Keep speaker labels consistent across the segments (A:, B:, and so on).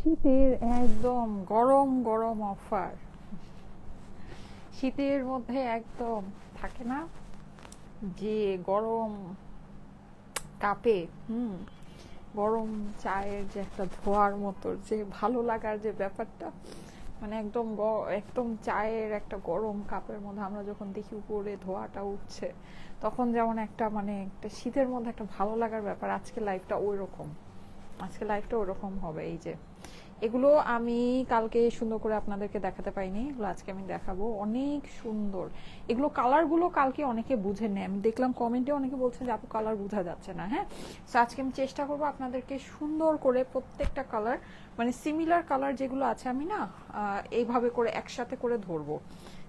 A: শীতের একদম গরম গরম অফার। শীতের মধ্যে একদম থাকে না যে গরম কাপে গরম চায়ের যে একটা ধোয়ার মতো যে ভালো লাগার যে ব্যাপারটা, মানে একদম একদম চায়ের একটা গরম কাপের মধ্যে আমরা যখন দেখি উপরে ধোঁয়াটা উঠছে, তখন যেমন একটা মানে একটা শীতের মধ্যে একটা ভালো লাগার ব্যাপার। আজকে লাইফটা ওই রকম, আজকে লাইফটা ওরকম হবে। এই যে এগুলো আমি কালকে সুন্দর করে আপনাদেরকে দেখাতে পাইনি, এগুলো আজকে আমি দেখাবো। অনেক সুন্দর এগুলো, কালারগুলো কালকে অনেকে বুঝে নেয়, আমি দেখলাম কমেন্টে অনেকে বলছে যে আপু কালার বোঝা যাচ্ছে না। হ্যাঁ, তো আজকে আমি চেষ্টা করবো আপনাদেরকে সুন্দর করে প্রত্যেকটা কালার, মানে সিমিলার কালার যেগুলো আছে আমি না এইভাবে করে একসাথে করে ধরবো।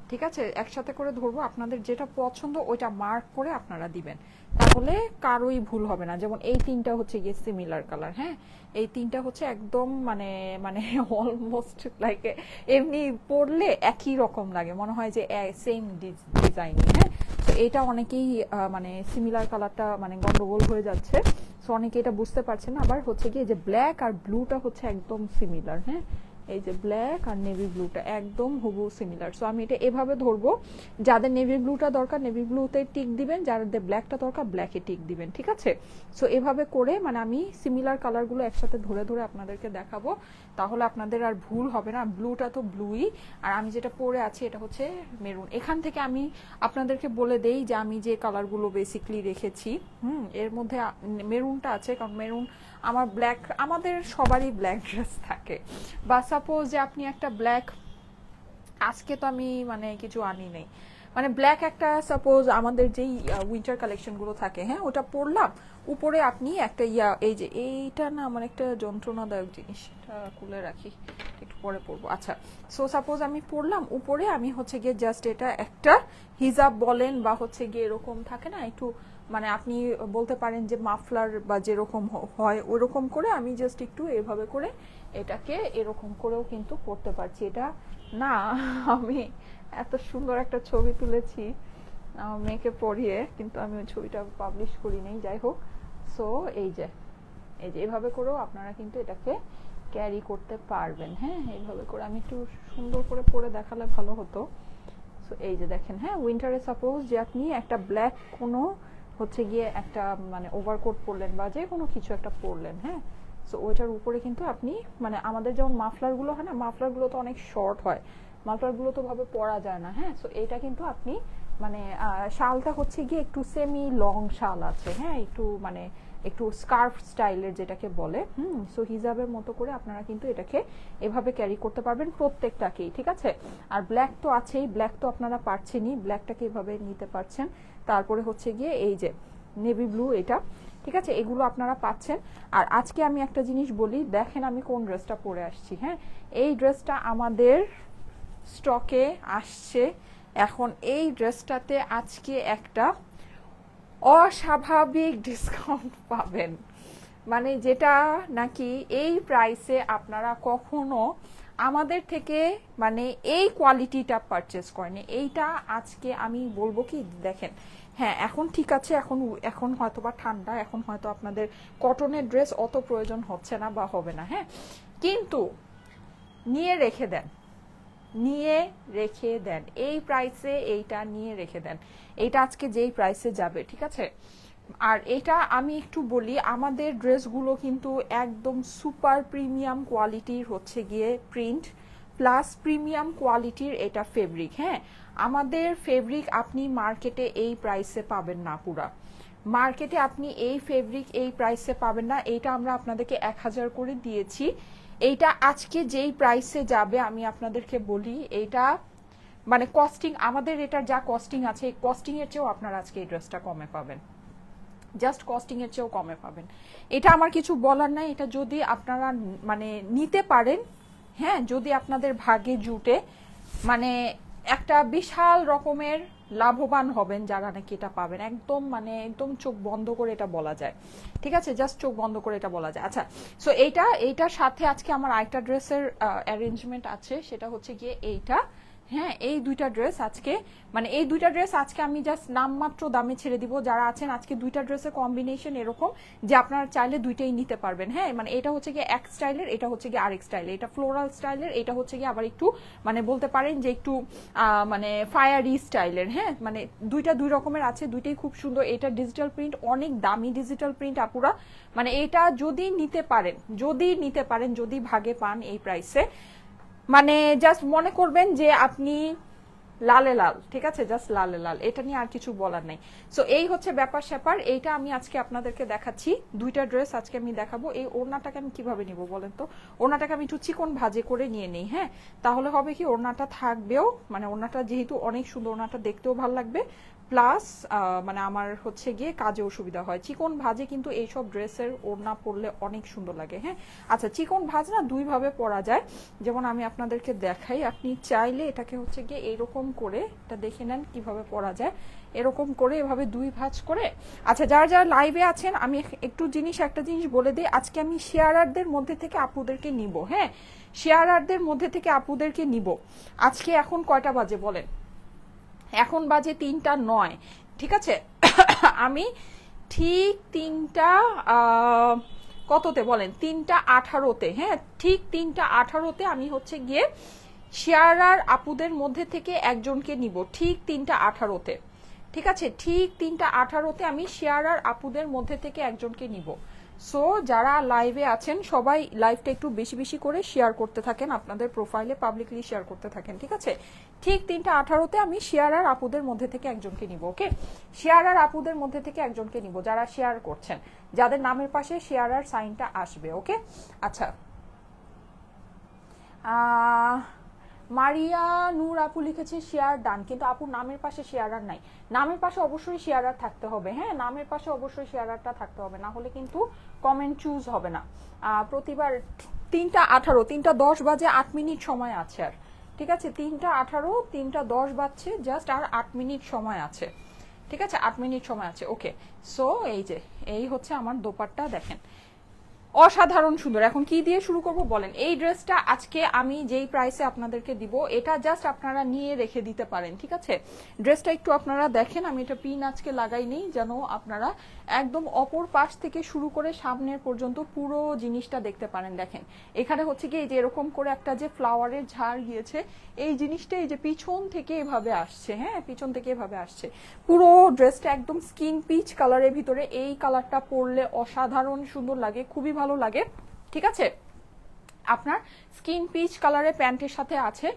A: ঠিক আছে, একসাথে করে ধরবো, আপনাদের যেটা পছন্দ ওইটা মার্ক করে আপনারা দিবেন, তাহলে কারোই ভুল হবে না। যেমন এই তিনটা হচ্ছে গিয়ে সিমিলার কালার। হ্যাঁ, এই তিনটা হচ্ছে একদম মানে মানে অলমোস্ট লাইক এমনি পরলে একই রকম লাগে, মনে হয় যে সেম ডিজাইন। হ্যাঁ, তো এটা অনেকেই মানে সিমিলার কালারটা মানে গন্ডগোল হয়ে যাচ্ছে, সো অনেকে এটা বুঝতে পারছে না। আবার হচ্ছে গিয়ে যে ব্ল্যাক আর ব্লুটা হচ্ছে একদম সিমিলার। হ্যাঁ, এই যে ব্ল্যাক আর নেভি ব্লুটা একদম হুবহু সিমিলার। সো আমি এটা এভাবে ধরবো, যাদের নেভি ব্লুটা দরকার নেভি ব্লুতে টিক দিবেন, যাদের ব্ল্যাকটা দরকার ব্ল্যাকে টিক দিবেন। ঠিক আছে, সো এভাবে করে মানে আমি সিমিলার কালারগুলো একসাথে ধরে ধরে আপনাদেরকে দেখাবো, তাহলে আপনাদের আর ভুল হবে না। ব্লুটা তো ব্লুই, আর আমি যেটা পরে আছি এটা হচ্ছে মেরুন। এখান থেকে আমি আপনাদেরকে বলে দেই যে আমি যে কালারগুলো বেসিকলি রেখেছি, এর মধ্যে মেরুনটা আছে, কারণ মেরুন আমার ব্ল্যাক, আমাদের সবারই ব্ল্যাক ড্রেস থাকে। বা সাপোজ যে আপনি একটা ব্ল্যাক, আজকে তো আমি মানে কিছু আনি নেই, মানে ব্ল্যাক একটা সাপোজ আমাদের যেই উইন্টার কালেকশনগুলো থাকে, হ্যাঁ ওটা পরলাম, উপরে আপনি একটা এই যে এইটা না আমার একটা যন্ত্রণাদায়ক জিনিস, এটা খুলে রাখি একটু পরে পরবো। আচ্ছা, সো সাপোজ আমি পরলাম, উপরে আমি হচ্ছে গিয়ে জাস্ট এটা একটা হিজাব বলেন বা হচ্ছে গিয়ে এরকম থাকে না একটু, মানে আপনি বলতে পারেন যে মাফলার বা যেরকম হয় ওরকম করে আমি জাস্ট একটু এভাবে করে এটাকে এরকম করেও কিন্তু পরতে পারছি। এটা না আমি এত সুন্দর একটা ছবি তুলেছি আমার মেয়েকে পড়িয়ে, কিন্তু আমি ওই ছবিটা পাবলিশ করি নাই। যাই হোক, সো এই যে এভাবে করেও আপনারা কিন্তু এটাকে ক্যারি করতে পারবেন। হ্যাঁ, এইভাবে করে আমি একটু সুন্দর করে পরে দেখালে ভালো হতো। সো এই যে দেখেন, হ্যাঁ উইন্টারে সাপোজ যে আপনি একটা ব্ল্যাক কোনো হচ্ছে গিয়ে একটা মানে ওভারকোট পরলেন বা যে কোনো কিছু একটা পরলেন, হ্যাঁ, সো ওইটার উপরে কিন্তু আপনি মানে আমাদের যেমন মাফলারগুলো হয় না, মাফলারগুলো তো অনেক শর্ট হয়, মাফলারগুলো তো ভাবে পরা যায় না। হ্যাঁ, সো এইটা কিন্তু আপনি মানে শালটা হচ্ছে গিয়ে একটু সেমি লং শাল আছে, হ্যাঁ একটু মানে একটু স্কার্ফ স্টাইলের যেটাকে বলে। সো হিজাবের মতো করে আপনারা কিন্তু এটাকে এভাবে ক্যারি করতে পারবেন প্রত্যেকটাকেই। ঠিক আছে, আর ব্ল্যাক তো আছেই, ব্ল্যাক তো আপনারা পারছেনই, ব্ল্যাকটাকে এভাবে নিতে পারছেন। তারপরে হচ্ছে গিয়ে এই যে নেভি ব্লু, এটা ঠিক আছে, এগুলো আপনারা পাচ্ছেন। আর আজকে আমি একটা জিনিস বলি, দেখেন আমি কোন ড্রেসটা পরে আসছি। হ্যাঁ, এই ড্রেসটা আমাদের স্টকে আসছে এখন। এই ড্রেসটাতে আজকে একটা অস্বাভাবিক ডিসকাউন্ট পাবেন, মানে যেটা নাকি এই প্রাইসে আপনারা কখনো আমাদের থেকে মানে এই কোয়ালিটিটা পারচেস করেনি। এইটা আজকে আমি বলবো কি, দেখেন হ্যাঁ এখন ঠিক আছে, এখন হয়তো বা ঠান্ডা, এখন হয়তো আপনাদের কটনের ড্রেস অত প্রয়োজন হচ্ছে না বা হবে না। হ্যাঁ, কিন্তু নিয়ে রেখে দেন, নিয়ে রেখে দেন এই প্রাইসে, এইটা নিয়ে রেখে দেন, এইটা আজকে যেই প্রাইসে যাবে। ঠিক আছে, আর এটা আমি একটু বলি, আমাদের ড্রেসগুলো কিন্তু একদম সুপার প্রিমিয়াম কোয়ালিটির হচ্ছে গিয়ে প্রিন্ট প্লাস প্রিমিয়াম কোয়ালিটির এটা ফেব্রিক। হ্যাঁ, আমাদের ফেব্রিক আপনি মার্কেটে এই প্রাইসে পাবেন না, পুরা মার্কেটে আপনি এই ফেব্রিক এই প্রাইসে পাবেন না। এইটা আমরা আপনাদেরকে 1000 করে দিয়েছি, এইটা আজকে যেই প্রাইসে যাবে আমি আপনাদেরকে বলি, এইটা মানে কস্টিং আমাদের এটার যা কস্টিং আছে এই কস্টিং এর চেয়েও আপনারা আজকে এই ড্রেসটা কমে পাবেন, জাস্ট কস্টিং এর চেয়েও কমে পাবেন। এটা আমার কিছু বলার নাই, এটা যদি আপনারা মানে নিতে পারেন, হ্যাঁ যদি আপনাদের ভাগে জুটে, মানে একটা বিশাল রকমের লাভবান হবেন যারা নাকি এটা পাবেন। একদম মানে একদম চোখ বন্ধ করে এটা বলা যায়। ঠিক আছে, জাস্ট চোখ বন্ধ করে এটা বলা যায়। আচ্ছা, সো এইটার সাথে আজকে আমার আরেকটা ড্রেসের অ্যারেঞ্জমেন্ট আছে, সেটা হচ্ছে গিয়ে এইটা হ্যাঁ, এই দুইটা ড্রেস আজকে মানে এই দুইটা ড্রেস আজকে আমি জাস্ট নামমাত্র দামে ছেড়ে দিব। যারা আছেন আজকে দুইটা ড্রেসের কম্বিনেশন এরকম যে আপনারা চাইলে দুইটাই নিতে পারবেন। হ্যাঁ, মানে এটা হচ্ছে গিয়ে এক স্টাইলের, এটা হচ্ছে গিয়ে আরেক স্টাইলের, এটা ফ্লোরাল স্টাইলের, এটা হচ্ছে গিয়ে আবার একটু মানে বলতে পারেন যে একটু মানে ফায়ারি স্টাইলের। হ্যাঁ, মানে দুইটা দুই রকমের আছে, দুইটাই খুব সুন্দর। এটা ডিজিটাল প্রিন্ট, অনেক দামি ডিজিটাল প্রিন্ট আপুরা, মানে এটা যদি নিতে পারেন যদি ভাগে পান এই প্রাইসে, মানে জাস্ট মনে করবেন যে আপনি লালে লাল, ঠিক আছে, জাস্ট লালে লাল, এটা নিয়ে আর কিছু বলার নাই। সো এই হচ্ছে ব্যাপার স্যাপার। এইটা আমি আজকে আপনাদেরকে দেখাচ্ছি, দুইটা ড্রেস আজকে আমি দেখাবো। এই ওড়নাটাকে আমি কিভাবে নিব বলেন তো? ওড়নাটাকে আমি একটু চিকন ভাজে করে নিয়ে নেই। হ্যাঁ, তাহলে হবে কি, ওড়নাটা থাকবেও, মানে ওড়নাটা যেহেতু অনেক সুন্দর, ওড়নাটা দেখতেও ভালো লাগবে, প্লাস মানে আমার হচ্ছে গিয়ে কাজেও সুবিধা হয়। চিকন ভাজে কিন্তু এইসব ড্রেসের ওড়না পরলে অনেক সুন্দর লাগে। হ্যাঁ, আচ্ছা, চিকন ভাজ না দুই ভাবে পরা যায়, যেমন আমি আপনাদেরকে দেখাই। আপনি চাইলে এটাকে হচ্ছে গিয়ে এইরকম করে, এটা দেখে নেন কিভাবে পরা যায়, এরকম করে এভাবে দুই ভাঁজ করে। আচ্ছা, যারা যারা লাইভে আছেন আমি একটা জিনিস বলে দিই, আজকে আমি শেয়ারারদের মধ্যে থেকে আপুদেরকে নিব। হ্যাঁ, শেয়ারারদের মধ্যে থেকে আপুদেরকে নিব আজকে। এখন কয়টা বাজে বলেন? এখন বাজে 3:09, ঠিক আছে। আমি ঠিক 3টা কততে বলেন, 3:18-তে, হ্যাঁ ঠিক 3:18-তে আমি হচ্ছে গিয়ে শেয়ারার আপুদের মধ্যে থেকে একজনকে নিব, ঠিক 3:18-তে, ঠিক আছে। ঠিক 3:18-তে আমি শেয়ারার আপুদের মধ্যে থেকে একজনকে নিব। সো যারা লাইভে আছেন সবাই লাইভটা একটু বেশি বেশি করে শেয়ার করতে থাকেন, আপনাদের প্রোফাইলে পাবলিকলি শেয়ার করতে থাকেন, ঠিক আছে। ঠিক 3:18-তে আমি শেয়ারার আপুদের মধ্যে থেকে একজনকে নিব। ওকে, শেয়ারার আপুদের মধ্যে থেকে একজনকে নিব যারা শেয়ার করছেন, যাদের নামের পাশে শেয়ারার সাইনটা আসবে। ওকে, আচ্ছা। মারিয়া নূর আপু লিখেছে শেয়ার ডান, কিন্তু আপুর নামের পাশে শেয়ারার নাই। নামের পাশে অবশ্যই শেয়ারার থাকতে হবে। হ্যাঁ, নামের পাশে অবশ্যই শেয়ারারটা থাকতে হবে, না হলে কিন্তু কমেন্ট চুজ হবে না। প্রতিবার 3:18, 3:10 বাজে, 8 মিনিট সময় আছে আর, ঠিক আছে। 3:18, 3:10 বাজছে, জাস্ট আর 8 মিনিট সময় আছে, ঠিক আছে, 8 মিনিট সময় আছে। ওকে, সো এই হচ্ছে আমার দোপাট্টা, দেখেন অসাধারণ সুন্দর। এখন কি দিয়ে শুরু করব বলেন? এই ড্রেসটা আজকে আমি যেই প্রাইসে আপনাদেরকে দিব, এটা জাস্ট আপনারা নিয়ে রেখে দিতে পারেন, ঠিক আছে। ড্রেসটা একটু আপনারা দেখেন, আমি এটা পিন আজকে লাগাই নেই, যেন আপনারা একদম অপর পাশ থেকে শুরু করে সামনের পর্যন্ত পুরো জিনিসটা দেখতে পারেন। দেখেন এখানে হচ্ছে কি, এই যে এরকম করে একটা যে ফ্লাওয়ারের ঝাড় গিয়েছে, এই জিনিসটা এই যে পিছন থেকে এভাবে আসছে। হ্যাঁ, পিছন থেকে এভাবে আসছে। পুরো ড্রেসটা একদম স্কিন পিচ কালারের ভিতরে, এই কালারটা পরলে অসাধারণ সুন্দর লাগে, খুবই ভালো লাগে, ঠিক আছে। আপনার স্কিন পিচ কালারের প্যান্টের সাথে আছে,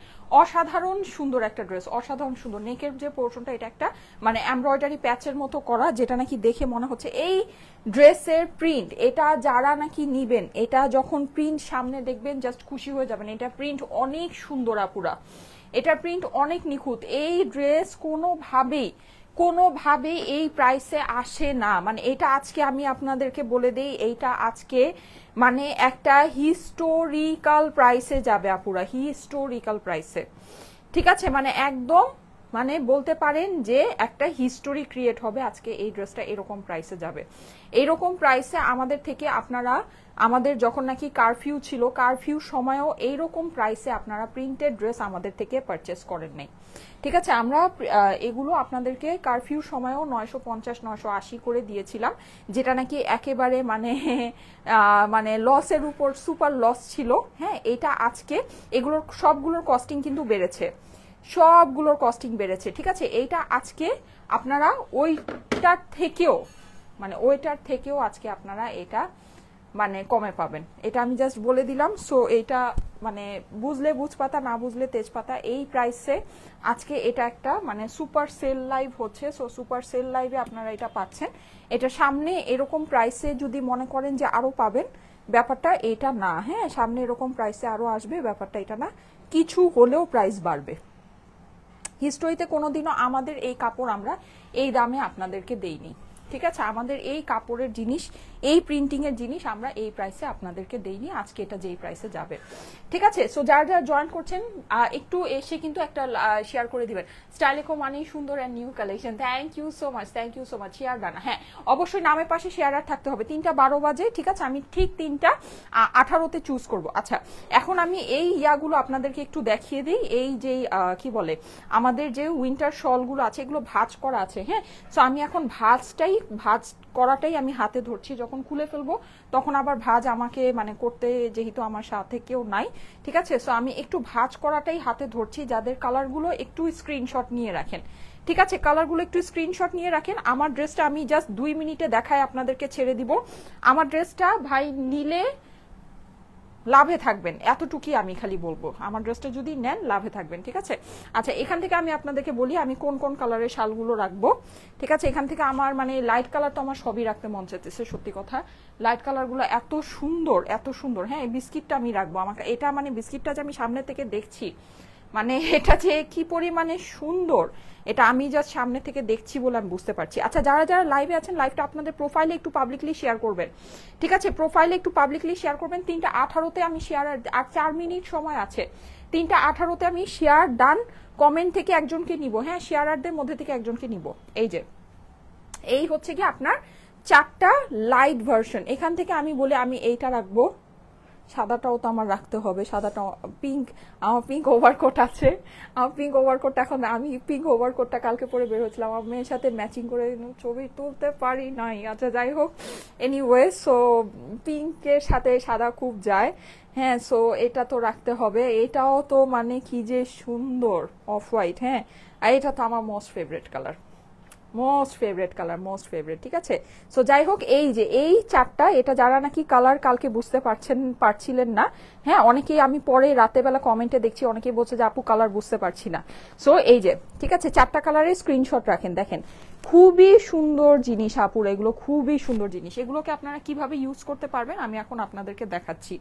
A: অসাধারণ সুন্দর একটা ড্রেস, অসাধারণ সুন্দর। নেকের যে পোর্শনটা, এটা একটা মানে এমব্রয়ডারি প্যাচের মতো করা, যেটা নাকি দেখে মনে হচ্ছে এই ড্রেসের প্রিন্ট, এটা যারা নাকি নিবেন, এটা যখন প্রিন্ট সামনে দেখবেন জাস্ট খুশি হয়ে যাবেন। এটা প্রিন্ট অনেক সুন্দর আপুরা, এটা প্রিন্ট অনেক নিখুঁত। এই ড্রেস কোনোভাবেই এই প্রাইসে আসে না। মানে এটা আজকে আমি আপনাদেরকে বলে দেই, এইটা আজকে মানে একটা হিস্টোরিক্যাল প্রাইসে যাবে আপুরা, হিস্টোরিক্যাল প্রাইসে, ঠিক আছে। মানে একদম মানে বলতে পারেন যে একটা হিস্টোরি ক্রিয়েট হবে আজকে। এই ড্রেসটা এরকম প্রাইসে যাবে, এইরকম প্রাইসে আমাদের থেকে আপনারা, আমাদের যখন নাকি কারফিউ ছিল, কারফিউ সময়ও এইরকম প্রাইসে আপনারা প্রিন্টেড ড্রেস আমাদের থেকে পারচেস করেন নাই, ঠিক আছে। আমরা এগুলো আপনাদেরকে কারফিউ সময়ও 950, 980 করে দিয়েছিলাম, যেটা নাকি একেবারে মানে লসের উপর সুপার লস ছিল। হ্যাঁ, এটা আজকে এগুলোর সবগুলোর কস্টিং কিন্তু বেড়েছে, সবগুলোর কস্টিং বেড়েছে, ঠিক আছে। এইটা আজকে আপনারা ওইটার থেকেও আজকে আপনারা এটা মানে কমে পাবেন, এটা আমি জাস্ট বলে দিলাম। সো এটা মানে বুঝলে বুঝপাতা, না বুঝলে তেজপাতা। এই প্রাইসে আজকে এটা একটা মানে সুপার সেল লাইভ হচ্ছে। সো সুপার সেল লাইভে আপনারা এটা পাচ্ছেন। এটা সামনে এরকম প্রাইসে যদি মনে করেন যে আরো পাবেন, ব্যাপারটা এটা না। হ্যাঁ, সামনে এরকম প্রাইসে আরো আসবে, ব্যাপারটা এটা না, কিছু হলেও প্রাইস বাড়বে। হিস্টোরিতে কোনোদিনও আমাদের এই কাপড় আমরা এই দামে আপনাদেরকে দেইনি, ঠিক আছে, আমাদের এই কাপড়ের জিনিস, এই প্রিন্টিং এর জিনিস আমরা এই প্রাইসে আপনাদেরকে দেইনি, আজকে এটা যেই প্রাইসে যাবে। ঠিক আছে, সো যারা যারা জয়েন করছেন একটু এসে কিন্তু একটা শেয়ার করে দিবেন। স্টাইলেকো মানেই সুন্দর and new collection. Thank you so much, thank you so much. Share ডানা, হ্যাঁ অবশ্যই নামের পাশে শেয়ার আর থাকতে হবে। 3:12 বাজে, ঠিক আছে, আমি ঠিক 3:18 চুজ করব। আচ্ছা, এখন আমি এই ইয়াগুলো আপনাদেরকে একটু দেখিয়ে দিই। এই যে কি বলে আমাদের যে উইন্টার শলগুলো আছে, এগুলো ভাঁজ করা আছে। হ্যাঁ, সো আমি এখন ভাঁজ করাটাই আমি হাতে ধরছি, যখন খুলে ফেলবো তখন আবার ভাঁজ আমাকে মানে করতে, যেহেতু আমার সাথে কেউ নাই, ঠিক আছে, সো আমি একটু ভাঁজ করাটাই হাতে ধরছি। যাদের কালারগুলো একটু স্ক্রিনশট নিয়ে রাখেন, ঠিক আছে, কালারগুলো একটু স্ক্রিনশট নিয়ে রাখেন। আমার ড্রেসটা আমি জাস্ট 2 মিনিটে দেখায় আপনাদেরকে ছেড়ে দিব। আমার ড্রেসটা ভাই নিলে লাভে থাকবেন, এতটুকুই আমি খালি বলবো। আমার ড্রেসটা যদি নেন লাভে থাকবেন, ঠিক আছে। আচ্ছা, এখান থেকে আমি আপনাদেরকে বলি আমি কোন কোন কালারের শালগুলো রাখবো, ঠিক আছে। এখান থেকে আমার মানে লাইট কালার তো আমার সবই রাখতে মন চাইতেছে, সত্যি কথা। লাইট কালারগুলো এত সুন্দর, এত সুন্দর। হ্যাঁ, এই বিস্কিটটা আমি রাখবো। আমাকে এটা মানে বিস্কিটটা যে আমি সামনে থেকে দেখছি, মানে এটা যে কি পরিমাণে সুন্দর, এটা আমি জাস্ট সামনে থেকে দেখছি বলে আমি বুঝতে পারছি। আচ্ছা, যারা যারা লাইভে আছেন, লাইভটা আপনাদের প্রোফাইলে একটু পাবলিকলি শেয়ার করবেন, ঠিক আছে, প্রোফাইলে একটু পাবলিকলি শেয়ার করবেন। 3:18 আমি শেয়ার, আর 4 মিনিট সময় আছে। 3:18 আমি শেয়ার ডান কমেন্ট থেকে একজনকে নিব। হ্যাঁ, শেয়ারারদের মধ্যে থেকে একজনকে নিব। এই যে এই হচ্ছে কি আপনার 4টা লাইট ভার্সন। এখান থেকে আমি বলি আমি এইটা রাখবো, সাদাটাও তো আমার রাখতে হবে, সাদাটা পিঙ্ক, আমার পিঙ্ক ওভারকোট আছে, আমার পিঙ্ক ওভারকোটটা এখন, আমি পিঙ্ক ওভারকোটটা কালকে পরে বের হচ্ছিলাম, আমার মেয়ের সাথে ম্যাচিং করে ছবি তুলতে পারি নাই। আচ্ছা, যাই হোক, এনিওয়ে, সো পিঙ্কের সাথে সাদা খুব যায়। হ্যাঁ, সো এটা তো রাখতে হবে। এটাও তো মানে কি যে সুন্দর অফ হোয়াইট। হ্যাঁ, আর এটা তো আমার most favourite colour, most favourite colour, most favourite, ঠিক আছে। সো যাই হোক, এই যে এই 4টা, এটা যারা নাকি কালার কালকে বুঝতে পারছিলেন না, হ্যাঁ, অনেকেই আমি পরে রাতে বেলা কমেন্টে দেখছি, অনেকেই বলছে যে আপু কালার বুঝতে পারছি না। সো এই যে, ঠিক আছে, 4টা কালারের স্ক্রিনশট রাখেন। দেখেন খুবই সুন্দর জিনিস আপুর, এগুলো খুবই সুন্দর জিনিস। এগুলোকে আপনারা কিভাবে ইউজ করতে পারবেন আমি এখন আপনাদেরকে দেখাচ্ছি,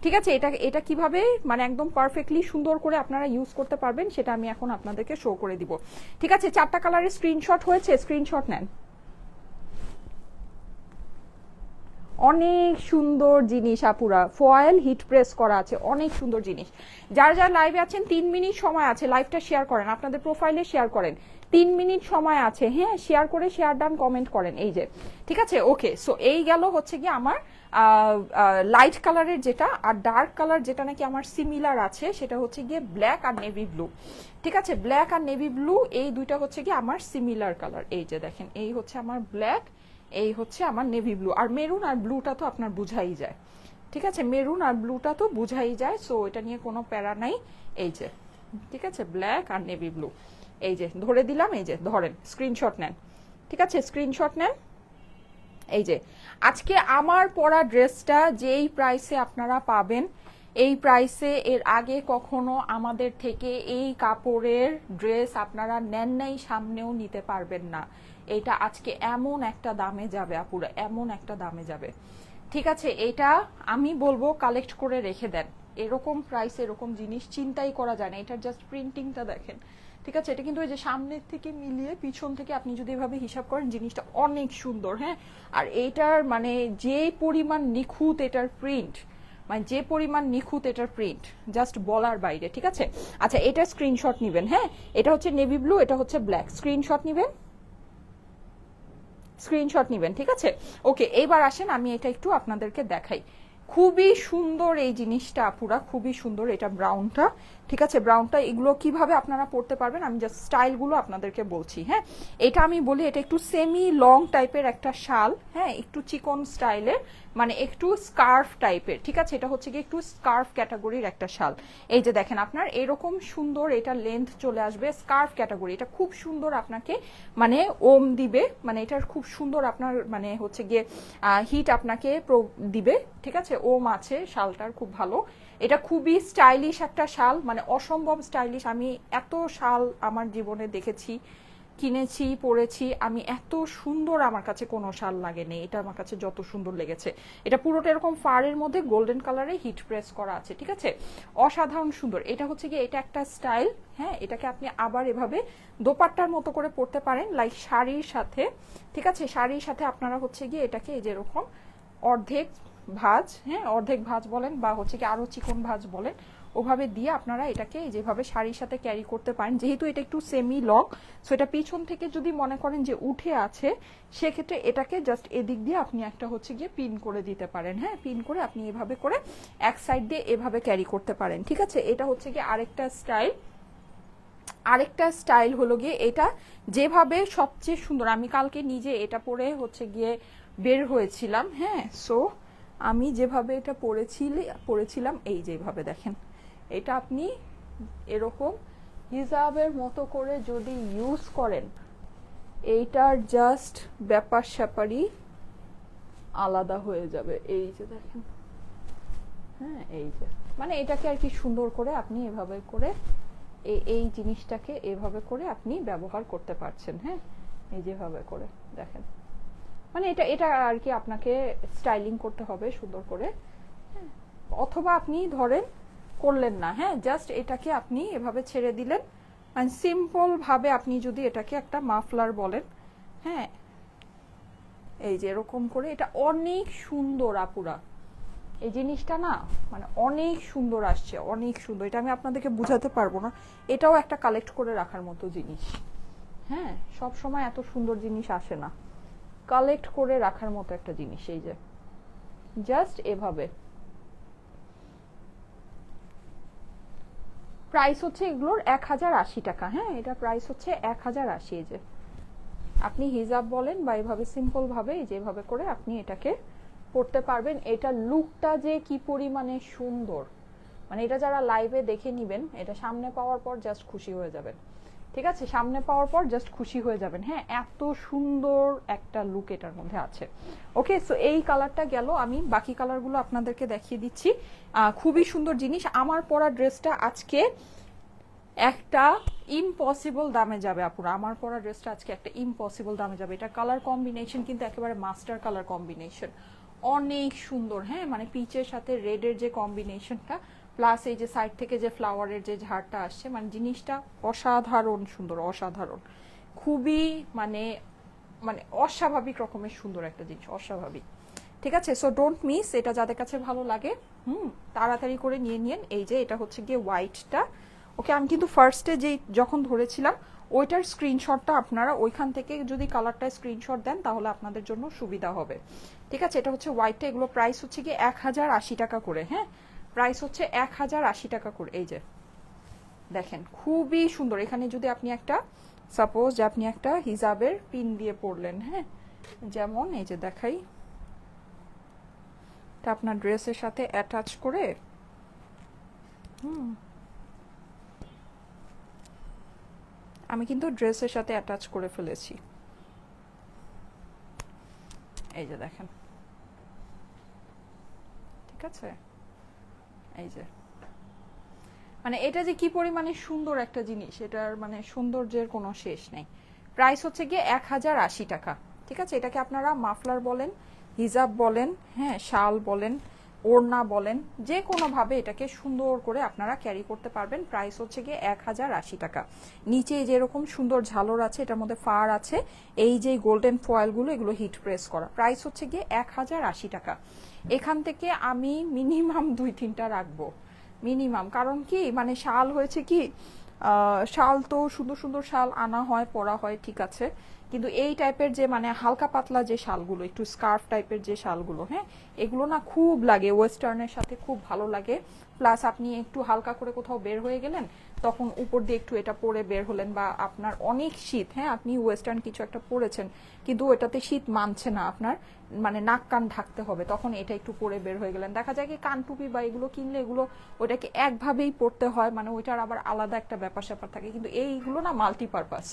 A: ঠিক আছে। এটা কিভাবে মানে একদম পারফেক্টলি সুন্দর করে আপনারা ইউজ করতে পারবেন সেটা আমি এখন আপনাদেরকে শো করে দিব, ঠিক আছে। 4টা কালারের স্ক্রিনশট হয়েছে, স্ক্রিনশট নেন। অনেক সুন্দর জিনিস আপুরা, ফয়েল হিট প্রেস করা আছে, অনেক সুন্দর জিনিস। যারা যারা লাইভে আছেন 3 মিনিট সময় আছে, লাইভটা শেয়ার করেন, আপনাদের প্রোফাইলে শেয়ার করেন। 3 মিনিট সময় আছে, হ্যাঁ, শেয়ার করে শেয়ার ডান কমেন্ট করেন। এই যে, ঠিক আছে, ওকে। সো এই গেল হচ্ছে কি আমার লাইট কালারের যেটা, আর ডার্ক কালার যেটা নাকি আমার সিমিলার আছে সেটা হচ্ছে গিয়ে ব্ল্যাক আর নেভি ব্লু, ঠিক আছে। ব্ল্যাক আর নেভি ব্লু এই দুইটা হচ্ছে কি আমার সিমিলার কালার। এই যে দেখেন, এই হচ্ছে আমার ব্ল্যাক, এই হচ্ছে আমার নেভি ব্লু, আর মেরুন আর ব্লুটা তো আপনার বুঝাই যায়, ঠিক আছে, মেরুন আর ব্লুটা তো বুঝাই যায়, সো এটা নিয়ে কোনো প্যারা নাই। এই যে, ঠিক আছে, ব্ল্যাক আর নেভি ব্লু, এই যে ধরে দিলাম, এই যে ধরেন, স্ক্রিনশট নেন, ঠিক আছে, স্ক্রিনশট নেন। এই যে আজকে আমার পরা ড্রেসটা যেই প্রাইসে আপনারা পাবেন, এই প্রাইসে এর আগে কখনো আমাদের থেকে এই কাপড়ের ড্রেস আপনারা নেন নাই, সামনেও নিতে পারবেন না। এটা আজকে এমন একটা দামে যাবে আপুরা, এমন একটা দামে যাবে, ঠিক আছে। এটা আমি বলবো কালেক্ট করে রেখে দেন, এরকম প্রাইস এরকম জিনিস চিন্তাই করা যায় না। এটার জাস্ট প্রিন্টিংটা দেখেন, ঠিক আছে। এটা কিন্তু ওই যে সামনের থেকে মিলিয়ে পিছন থেকে আপনি যদি এভাবে হিসাব করেন জিনিসটা অনেক সুন্দর। হ্যাঁ, আর এটার মানে যে পরিমাণ নিখুঁত এটার প্রিন্ট, মানে যে পরিমাণ নিখুঁত এটার প্রিন্ট জাস্ট বলার বাইরে, ঠিক আছে। আচ্ছা, এটা স্ক্রিনশট নিবেন। হ্যাঁ, এটা হচ্ছে নেভি ব্লু, এটা হচ্ছে ব্ল্যাক, স্ক্রিনশট নিবেন, স্ক্রিনশট নিবেন, ঠিক আছে। ওকে, এইবার আসেন আমি এটা একটু আপনাদেরকে দেখাই। খুবই সুন্দর এই জিনিসটা আপুরা, খুবই সুন্দর। এটা ব্রাউনটা, ঠিক আছে, ব্রাউনটা। এগুলো কিভাবে আপনারা পড়তে পারবেন আমি জাস্ট স্টাইলগুলো আপনাদেরকে বলছি। হ্যাঁ, এটা আমি বলি এটা একটু সেমি লং টাইপের একটা শাল, হ্যাঁ, একটু চিকন স্টাইলের, মানে একটু স্কার্ফ টাইপের, ঠিক আছে। এটা হচ্ছে কি একটু স্কার্ফ ক্যাটাগরির একটা শাল। এই যে দেখেন, আপনার এরকম সুন্দর এটা লেন্থ চলে আসবে, স্কার্ফ ক্যাটাগরি। এটা খুব সুন্দর আপনাকে মানে ওম দিবে, মানে এটার খুব সুন্দর আপনার মানে হচ্ছে গিয়ে হিট আপনাকে দিবে, ঠিক আছে। ওম আছে শালটার, খুব ভালো। এটা খুবই স্টাইলিশ একটা শাল, মানে অসম্ভব স্টাইলিশ। আমি এত শাল আমার জীবনে দেখেছি, কিনেছি পরেছি, আমি এত সুন্দর আমার কাছে কোনো শাল লাগেনি। এটা আমার কাছে যত সুন্দর লেগেছে, এটা পুরোটা এরকম ফারের মধ্যে গোল্ডেন কালারে হিট প্রেস করা আছে, ঠিক আছে, অসাধারণ সুন্দর। এটা হচ্ছে কি, এটা একটা স্টাইল, হ্যাঁ, এটাকে আপনি আবার এভাবে দোপাট্টার মতো করে পরতে পারেন, লাইক শাড়ির সাথে, ঠিক আছে, শাড়ির সাথে আপনারা হচ্ছে গিয়ে এটাকে এই যেরকম অর্ধেক ভাঁজ, হ্যাঁ, অর্ধেক ভাঁজ বলেন বা হচ্ছে কি আরো চিকন ভাঁজ বলেন, ওভাবে দিয়ে আপনারা এটাকে যেভাবে শাড়ির সাথে ক্যারি করতে পারেন। যেহেতু এটা একটু সেমি লং, সো এটা পিছন থেকে যদি মনে করেন যে উঠে আছে, সেক্ষেত্রে এটাকে জাস্ট এদিক দিয়ে আপনি একটা হচ্ছে গিয়ে পিন করে দিতে পারেন, হ্যাঁ, পিন করে আপনি এভাবে করে এক সাইড দিয়ে এভাবে ক্যারি করতে পারেন, ঠিক আছে। এটা হচ্ছে গিয়ে আরেকটা স্টাইল। আরেকটা স্টাইল হলো গিয়ে এটা যেভাবে সবচেয়ে সুন্দর, আমি কালকে নিজে এটা পরে হচ্ছে গিয়ে বের হয়েছিলাম, হ্যাঁ, সো আমি যেভাবে এটা পরেছিলাম এই যেভাবে দেখেন, এটা আপনি এরকম হিজাবের মতো করে যদি ইউজ করেন, এইটার জাস্ট ব্যাপার স্যাপারই আলাদা হয়ে যাবে। এই যে দেখেন, হ্যাঁ, এই যে মানে এটাকে আর কি সুন্দর করে আপনি এভাবে করে এই জিনিসটাকে এভাবে করে আপনি ব্যবহার করতে পারছেন, হ্যাঁ, এই যেভাবে করে দেখেন, মানে এটা আর কি আপনাকে স্টাইলিং করতে হবে সুন্দর করে, হ্যাঁ, অথবা আপনি ধরেন করলেন না, হ্যাঁ, জাস্ট এটাকে আপনি এভাবে ছেড়ে দিলেন, মানে সিম্পল ভাবে আপনি যদি এটাকে একটা মাফলার বলেন, হ্যাঁ, এই যে এরকম করে, এটা অনেক সুন্দর আপুরা, এই জিনিসটা না মানে অনেক সুন্দর আসছে, অনেক সুন্দর, এটা আমি আপনাদেরকে বুঝাতে পারবো না। এটাও একটা কালেক্ট করে রাখার মতো জিনিস, হ্যাঁ, সব সময় এত সুন্দর জিনিস আসে না, কালেক্ট করে রাখার মতো একটা জিনিস। এই যে জাস্ট এভাবে, প্রাইস হচ্ছে এগুলোর 1080 টাকা, হ্যাঁ, এটা প্রাইস হচ্ছে 1080। এই যে আপনি হিজাব বলেন বা এভাবে সিম্পল ভাবে যেভাবে করে আপনি এটাকে পড়তে পারবেন। এটা লুকটা যে কি পরিমাণে সুন্দর, মানে এটা যারা লাইভে দেখে নিবেন, এটা সামনে পাওয়ার পর জাস্ট খুশি হয়ে যাবেন, ঠিক আছে, সামনে পাওয়ার পর জাস্ট খুশি হয়ে যাবেন, হ্যাঁ, এত সুন্দর একটা লুক এটার মধ্যে আছে। ওকে, সো এই কালারটা গেল, আমি বাকি কালারগুলো আপনাদেরকে দেখিয়ে দিচ্ছি। খুবই সুন্দর জিনিস। আমার পরা ড্রেসটা আজকে একটা ইম্পসিবল দামে যাবে আপুরা, আমার পরা ড্রেসটা আজকে একটা ইম্পসিবল দামে যাবে। এটা কালার কম্বিনেশন কিন্তু একেবারে মাস্টার কালার কম্বিনেশন, অনেক সুন্দর, হ্যাঁ, মানে পিচের সাথে রেডের যে কম্বিনেশনটা, প্লাস এই যে সাইড থেকে যে ফ্লাওয়ারের যে ঝাড়টা আসছে, মানে জিনিসটা অসাধারণ সুন্দর, অসাধারণ, খুবই মানে মানে অস্বাভাবিক রকমের সুন্দর একটা জিনিস, অস্বাভাবিক, ঠিক আছে। সো ডোন্ট মিস, এটা যাদের কাছে ভালো লাগে তাড়াতাড়ি করে নিয়ে নিন। এই যে এটা হচ্ছে গিয়ে হোয়াইটটা, ওকে, আমি কিন্তু ফার্স্টে যে যখন ধরেছিলাম ওইটার স্ক্রিনশটটা আপনারা ওইখান থেকে যদি কালারটা স্ক্রিনশট দেন তাহলে আপনাদের জন্য সুবিধা হবে, ঠিক আছে। এটা হচ্ছে হোয়াইটটা, এগুলো প্রাইস হচ্ছে গিয়ে 1080 টাকা করে, হ্যাঁ, প্রাইস হচ্ছে 1080 টাকা করে। এই যে দেখেন খুবই সুন্দর। এখানে যদি আপনি একটা সাপোজ যে আপনি একটা হিজাবের পিন দিয়ে পরলেন, হ্যাঁ, যেমন এই যে দেখাই, তা আপনার ড্রেসের সাথে অ্যাটাচ করে, আমি কিন্তু ড্রেসের সাথে অ্যাটাচ করে ফেলেছি, এই যে দেখেন, ঠিক আছে, এই যে মানে এটা যে কি পরিমাণে সুন্দর একটা জিনিস, এটার মানে সৌন্দর্যের কোনো শেষ নেই। প্রাইস হচ্ছে গিয়ে 1080 টাকা, ঠিক আছে। এটাকে আপনারা মাফলার বলেন, হিজাব বলেন, হ্যাঁ, শাল বলেন, ওড়না বলেন, যে কোনোভাবে এটাকে সুন্দর করে আপনারা ক্যারি করতে পারবেন। প্রাইস হচ্ছে গিয়ে 1080 টাকা। নিচে যেরকম সুন্দর ঝালর আছে, এটার মধ্যে ফার আছে, এই যে গোল্ডেন ফয়েলগুলো, এগুলো হিট প্রেস করা। প্রাইস হচ্ছে গিয়ে 1080 টাকা। এখান থেকে আমি মিনিমাম 2-3টা রাখবো, মিনিমাম, কারণ কি মানে শাল হয়েছে কি, শাল তো সুন্দর সুন্দর শাল আনা হয়, পরা হয়, ঠিক আছে, কিন্তু এই টাইপের যে মানে হালকা পাতলা যে শালগুলো, একটু স্কার্ফ টাইপের যে শালগুলো, হ্যাঁ, এগুলো না খুব লাগে, ওয়েস্টার্নের সাথে খুব ভালো লাগে। প্লাস আপনি একটু হালকা করে কোথাও বের হয়ে গেলেন, তখন উপর দিয়ে একটু এটা পরে বের হলেন, বা আপনার অনেক শীত, হ্যাঁ, আপনি ওয়েস্টার্ন কিছু একটা পরেছেন কিন্তু ওটাতে শীত মানছে না, আপনার মানে নাক কান ঢাকতে হবে, তখন এটা একটু পরে বের হয়ে গেলেন। দেখা যায় কি কান টুপি বা এগুলো কিনলে এগুলো ওটাকে একভাবেই পরতে হয়, মানে ওইটার আবার আলাদা একটা ব্যাপার স্যাপার থাকে, কিন্তু এইগুলো না মাল্টিপারপাস,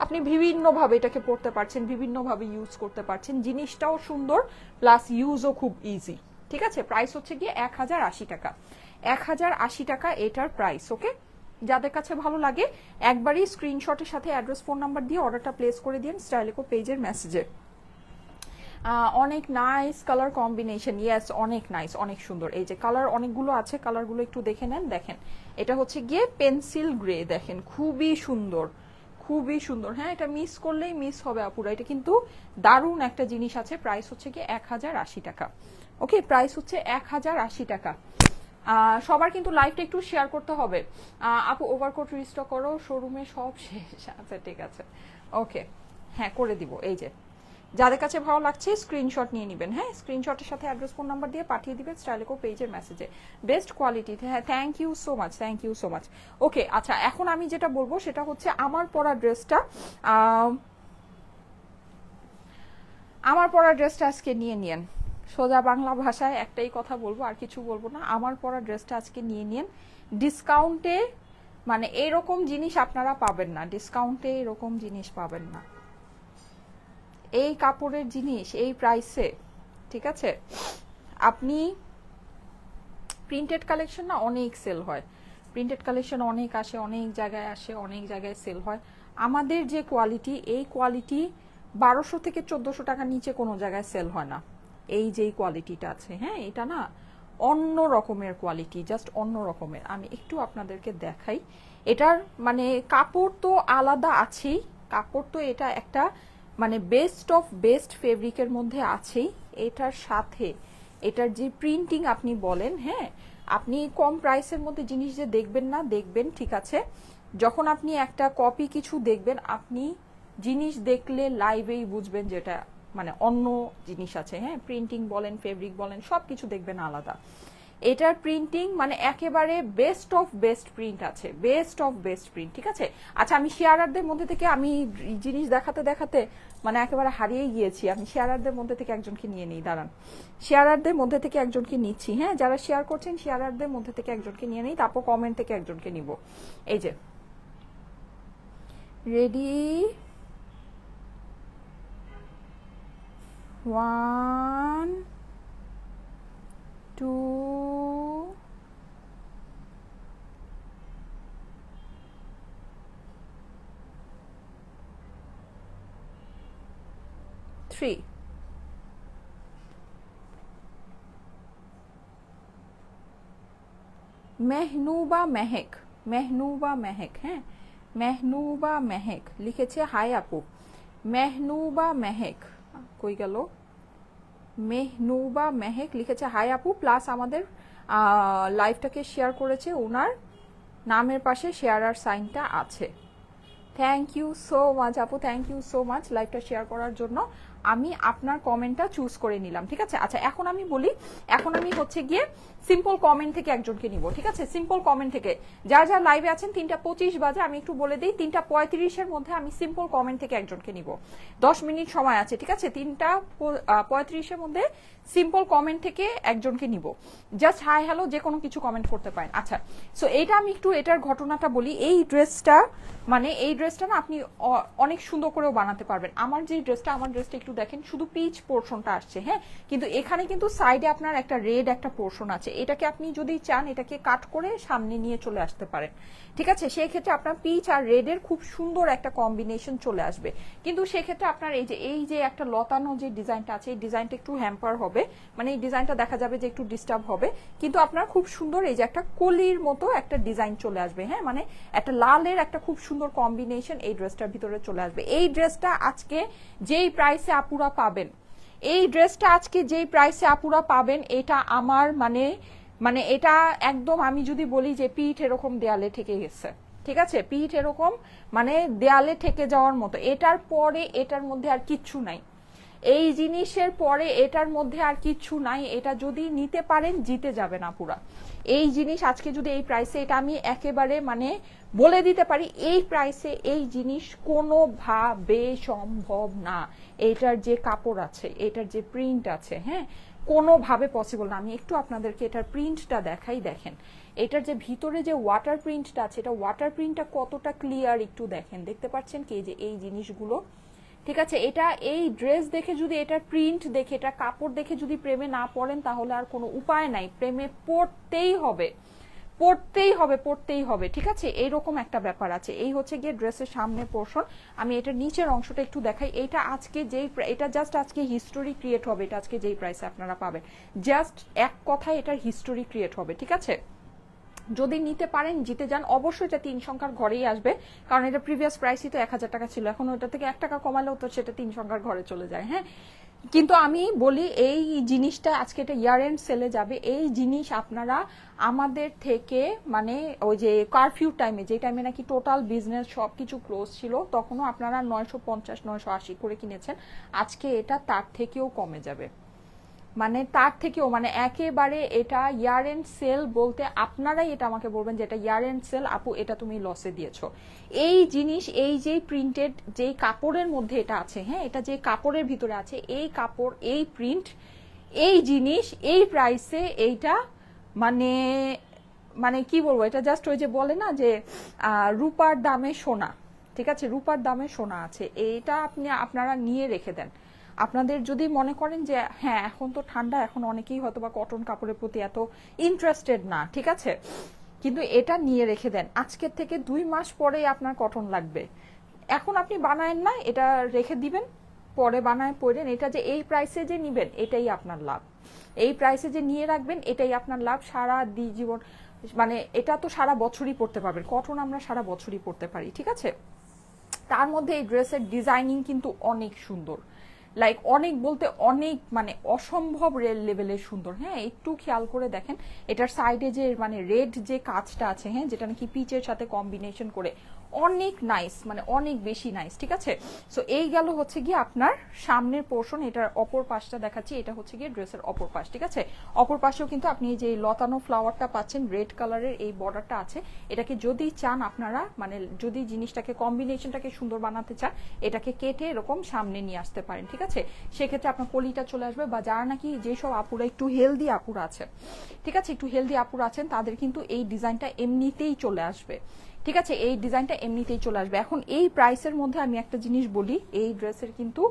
A: আপনি বিভিন্নভাবে এটাকে পরতে পারছেন, বিভিন্নভাবে ইউজ করতে পারছেন, জিনিসটাও সুন্দর প্লাস ইউজও খুব ইজি, ঠিক আছে। প্রাইস হচ্ছে গিয়ে 1080 টাকা, 1080 টাকা এটার প্রাইস, ওকে। যাদের কাছে ভালো লাগে একবারই স্ক্রিনশটের সাথে অ্যাড্রেস ফোন নাম্বার দিয়ে অর্ডারটা প্লেস করে দিন স্টাইলেকো পেজের মেসেজে। অনেক নাইস কালার কম্বিনেশন, ইয়েস অনেক নাইস, অনেক সুন্দর। এই যে কালার অনেকগুলো আছে, কালারগুলো একটু দেখে নেন। দেখেন এটা হচ্ছে গিয়ে পেন্সিল গ্রে, দেখেন খুবই সুন্দর, খুবই সুন্দর। হ্যাঁ, এটা মিস করলেই মিস হবে আপুরা, এটা কিন্তু দারুণ একটা জিনিস আছে। প্রাইস হচ্ছে গিয়ে 1080 টাকা। ওকে, প্রাইস হচ্ছে 1080 টাকা। সবার কিন্তু লাইভটা একটু শেয়ার করতে হবে। আপু ওভারকোট রিস্টক করো, শোরুমে সব শেষ। আচ্ছা ঠিক আছে, ওকে হ্যাঁ করে দিব। এই যে যাদের কাছে ভালো লাগছে স্ক্রিনশট নিয়ে নেবেন। হ্যাঁ, স্ক্রিনশটের সাথে অ্যাড্রেস ফোন নাম্বার দিয়ে পাঠিয়ে দিবেন স্টাইলেকো পেজের মেসেজে। বেস্ট কোয়ালিটি, হ্যাঁ thank you so much, thank you so much. Okay আচ্ছা, এখন আমি যেটা বলবো সেটা হচ্ছে আমার পরা ড্রেসটা, আমার পরা ড্রেসটা আজকে নিয়ে নিয়েন। সোজা বাংলা ভাষায় একটাই কথা বলবো, আর কিছু বলবো না। আমার পরা ড্রেসটা আজকে নিয়ে নিয়েন ডিসকাউন্টে, মানে এরকম জিনিস আপনারা পাবেন না ডিসকাউন্টে, এরকম জিনিস পাবেন না, এই কাপড়ের জিনিস এই প্রাইসে। ঠিক আছে, আপনি প্রিন্টেড কালেকশন না অনেক সেল হয়, প্রিন্টেড কালেকশন অনেক আসে, অনেক জায়গায় আসে, অনেক জায়গায় সেল হয়। আমাদের যে কোয়ালিটি, এই কোয়ালিটি 1200 থেকে 1400 টাকার নিচে কোনো জায়গায় সেল হয় না। এই যেই কোয়ালিটিটা আছে, হ্যাঁ এটা না অন্য রকমের কোয়ালিটি, জাস্ট অন্য রকমের। আমি একটু আপনাদেরকে দেখাই। এটার মানে কাপড় তো আলাদা আছেই, কাপড় তো এটা একটা মানে বেস্ট অফ বেস্ট ফেব্রিকের মধ্যে আছেই। এটার সাথে এটার যে প্রিন্টিং আপনি বলেন, হ্যাঁ আপনি কম প্রাইসের মধ্যে জিনিস যে দেখবেন না, দেখবেন ঠিক আছে। যখন আপনি একটা কপি কিছু দেখবেন, আপনি জিনিস দেখলে লাইভেই বুঝবেন যেটা মানে অন্য জিনিস আছে। হ্যাঁ, প্রিন্টিং বলেন, ফেব্রিক বলেন, সব কিছু দেখবেন আলাদা। এটার প্রিন্টিং মানে একেবারে বেস্ট অফ বেস্ট প্রিন্ট আছে, বেস্ট অফ বেস্ট প্রিন্ট। ঠিক আছে, আচ্ছা আমি শেয়ারারদের মধ্যে থেকে আমি জিনিস দেখাতে দেখাতে মানে একেবারে হারিয়ে গিয়েছি। আমি শেয়ারারদের মধ্যে থেকে একজনকে নিয়ে নিই, দাঁড়ান। শেয়ারারদের মধ্যে থেকে একজনকে নিচ্ছি। হ্যাঁ, যারা শেয়ার করছেন শেয়ারারদের মধ্যে থেকে একজনকে নিয়ে নিই, তারপর কমেন্ট থেকে একজনকে নিব। এই যে রেডি, 1 2 3। মেহনুবা মেহেক, মেহনুবা মেহেক, হ্যাঁ মেহনুবা মেহেক লিখেছে। হাই আপু, মেহনুবা মেহেক কই গেল? মেহনুবা মেহেক লিখেছে হাই আপু, প্লাস আমাদের লাইভটাকে শেয়ার করেছে, ওনার নামের পাশে শেয়ারার সাইনটা আছে। থ্যাংক ইউ সো মাচ আপু, থ্যাংক ইউ সো মাচ লাইভটা শেয়ার করার জন্য। আমি আপনার কমেন্টটা চুজ করে নিলাম। ঠিক আছে, আচ্ছা এখন আমি বলি, এখন আমি হচ্ছে গিয়ে সিম্পল কমেন্ট থেকে একজনকে নিব। ঠিক আছে, সিম্পল কমেন্ট থেকে যারা যারা লাইভে আছেন, 3:25 বাজে, আমি একটু বলে দিই 3:35-এর মধ্যে আমি সিম্পল কমেন্ট থেকে একজনকে নিব। 10 মিনিট সময় আছে। ঠিক আছে, 3:35-এর মধ্যে সিম্পল কমেন্ট থেকে একজনকে নিব। জাস্ট হাই হ্যালো যে কোনো কিছু কমেন্ট করতে পারেন। আচ্ছা, সো এইটা আমি একটু এটার ঘটনাটা বলি। এই ড্রেসটা মানে এই ড্রেসটা না আপনি অনেক সুন্দর করেও বানাতে পারবেন। আমার যে ড্রেসটা, আমার ড্রেসটা একটু দেখেন, শুধু পিচ পোর্শনটা আসছে। হ্যাঁ, কিন্তু এখানে কিন্তু সাইডে আপনার একটা রেড একটা পোর্শন আছে। এটাকে আপনি যদি চান এটাকে কাট করে সামনে নিয়ে চলে আসতে পারেন। ঠিক আছে, সেই ক্ষেত্রে আপনার পিচ আর রেডের খুব সুন্দর একটা কম্বিনেশন চলে আসবে। কিন্তু সেক্ষেত্রে আপনার এই যে একটা লতানো যে ডিজাইনটা আছে, এই ডিজাইনটা একটু হ্যাম্পার হবে, মানে এই ডিজাইনটা দেখা যাবে যে একটু ডিস্টার্ব হবে। কিন্তু আপনার খুব সুন্দর এই যে একটা কলির মতো একটা ডিজাইন চলে আসবে। হ্যাঁ, মানে একটা লালের একটা খুব সুন্দর কম্বিনেশন এই ড্রেসটার ভিতরে চলে আসবে। এই ড্রেসটা আজকে যেই প্রাইসে আপুরা পাবেন, এই ড্রেসটা আজকে যেই প্রাইসে আপুরা পাবেন, এটা আমার মানে এটা একদম, আমি যদি বলি যে পিঠ এরকম দেয়ালে ঠেকে গেছে। ঠিক আছে, পিঠ এরকম মানে দেয়ালে ঠেকে যাওয়ার মতো। এটার পরে এটার মধ্যে আর কিচ্ছু নাই, এই জিনিসের পরে এটার মধ্যে আর কিচ্ছু নাই। এটা যদি নিতে পারেন জিতে যাবেন আপুরা। এই জিনিস আজকে যদি এই প্রাইসে, এটা আমি একেবারে মানে বলে দিতে পারি, এই প্রাইসে এই জিনিস কোনোভাবে সম্ভব না। এটার যে কাপড় আছে, এটার যে প্রিন্ট আছে, হ্যাঁ কোনোভাবে পসিবল না। আমি একটু আপনাদেরকে এটার প্রিন্টটা দেখাই। দেখেন এটার যে ভিতরে যে ওয়াটার প্রিন্টটা আছে, এটা ওয়াটার প্রিন্টটা কতটা ক্লিয়ার একটু দেখেন, দেখতে পাচ্ছেন কি যে এই জিনিসগুলো। ঠিক আছে, এটা এই ড্রেস দেখে যদি, এটার প্রিন্ট দেখে, এটা কাপড় দেখে যদি প্রেমে না পড়েন, তাহলে আর কোনো উপায় নাই, প্রেমে পড়তেই হবে, পড়তেই হবে, পড়তেই হবে, ঠিক আছে, এইরকম একটা ব্যাপার আছে। এই হচ্ছে গিয়ে ড্রেসের সামনের পোর্শন। আমি এটা নিচের অংশটা একটু দেখাই। এটা আজকে যেই, এটা জাস্ট আজকে হিস্টোরি ক্রিয়েট হবে, এটা আজকে যেই প্রাইসে আপনারা পাবেন, জাস্ট এক কথায় এটার হিস্টোরি ক্রিয়েট হবে, ঠিক আছে। যদি নিতে পারেন জিতে যান, অবশ্যই এটা 3 সংখ্যার ঘরেই আসবে, কারণ এটা প্রিভিয়াস প্রাইসই তো 1000 টাকা ছিল, এখন ওটা থেকে 1 টাকা কমালেও তো সেটা 3 সংখ্যার ঘরে চলে যায়। হ্যাঁ, কিন্তু আমি বলি এই জিনিসটা আজকে এটা ইয়ার এন্ড সেলে যাবে, এই জিনিস আপনারা আমাদের থেকে মানে ওই যে কারফিউ টাইমে, যে টাইমে নাকি টোটাল বিজনেস সবকিছু ক্লোজ ছিল, তখনও আপনারা 950 980 করে কিনেছেন, আজকে এটা তার থেকেও কমে যাবে, মানে তার থেকেও, মানে একেবারে এটা ইয়ার এন্ড সেল বলতে আপনারাই এটা আমাকে বলবেন যে এটা ইয়ার এন্ড সেল, আপু এটা তুমি লসে দিয়েছো। এই জিনিস, এই যে প্রিন্টেড যে কাপড়ের মধ্যে এটা আছে, হ্যাঁ, এটা যে কাপড়ের ভিতরে আছে, এই কাপড়, এই প্রিন্ট, এই জিনিস, এই প্রাইসে এইটা মানে, মানে কি বলবো, এটা জাস্ট ওই যে বলে না যে রূপার দামে সোনা, ঠিক আছে, রূপার দামে সোনা আছে, এইটা আপনারা নিয়ে রেখে দেন। আপনাদের যদি মনে করেন যে হ্যাঁ এখন তো ঠান্ডা, এখন অনেকেই হয়তো বা কটন কাপড়ের প্রতি এত ইন্টারেস্টেড না, ঠিক আছে, কিন্তু এটা নিয়ে রেখে দেন, আজকের থেকে 2 মাস পরেই আপনার কটন লাগবে, এখন আপনি বানায়েন না, এটা রেখে দিবেন, পরে বানায় পড়েন, এটা যে এই প্রাইসে যে নিবেন এটাই আপনার লাভ, এই প্রাইসে যে নিয়ে রাখবেন এটাই আপনার লাভ সারা জীবন, মানে এটা তো সারা বছরই পড়তে পারবেন, কটন আমরা সারা বছরই পড়তে পারি, ঠিক আছে। তার মধ্যে এই ড্রেসের ডিজাইনিং কিন্তু অনেক সুন্দর, লাইক অনেক বলতে অনেক, মানে অসম্ভব লেভেলের সুন্দর। হ্যাঁ, একটু খেয়াল করে দেখেন এটার সাইডে যে মানে রেড যে কাজটা আছে, হ্যাঁ, যেটা নাকি পিচের সাথে কম্বিনেশন করে, অনেক নাইস, মানে অনেক বেশি নাইস, ঠিক আছে। সো এই গেল হচ্ছে গিয়ে আপনার সামনের পোর্শন, এটার অপর পাশটা দেখাচ্ছি, এটা হচ্ছে গিয়ে ড্রেসের অপর পাশ, ঠিক আছে। অপর পাশেও কিন্তু আপনি যে লতানো ফ্লাওয়ারটা পাচ্ছেন, রেড কালারের এই বর্ডারটা আছে, এটাকে যদি চান আপনারা, মানে যদি জিনিসটাকে কম্বিনেশনটাকে সুন্দর বানাতে চান, এটাকে কেটে এরকম সামনে নিয়ে আসতে পারেন, ঠিক আছে, সেক্ষেত্রে আপনার কলিটা চলে আসবে। বা যারা নাকি যেসব আপুরা একটু হেলদি আপুরা আছে, ঠিক আছে, একটু হেলদি আপুরা আছেন, তাদের কিন্তু এই ডিজাইনটা এমনিতেই চলে আসবে, ঠিক আছে, এই ডিজাইনটা এমনিতেই চলে আসবে। এখন এই প্রাইসের মধ্যে আমি একটা জিনিস বলি, এই ড্রেসের কিন্তু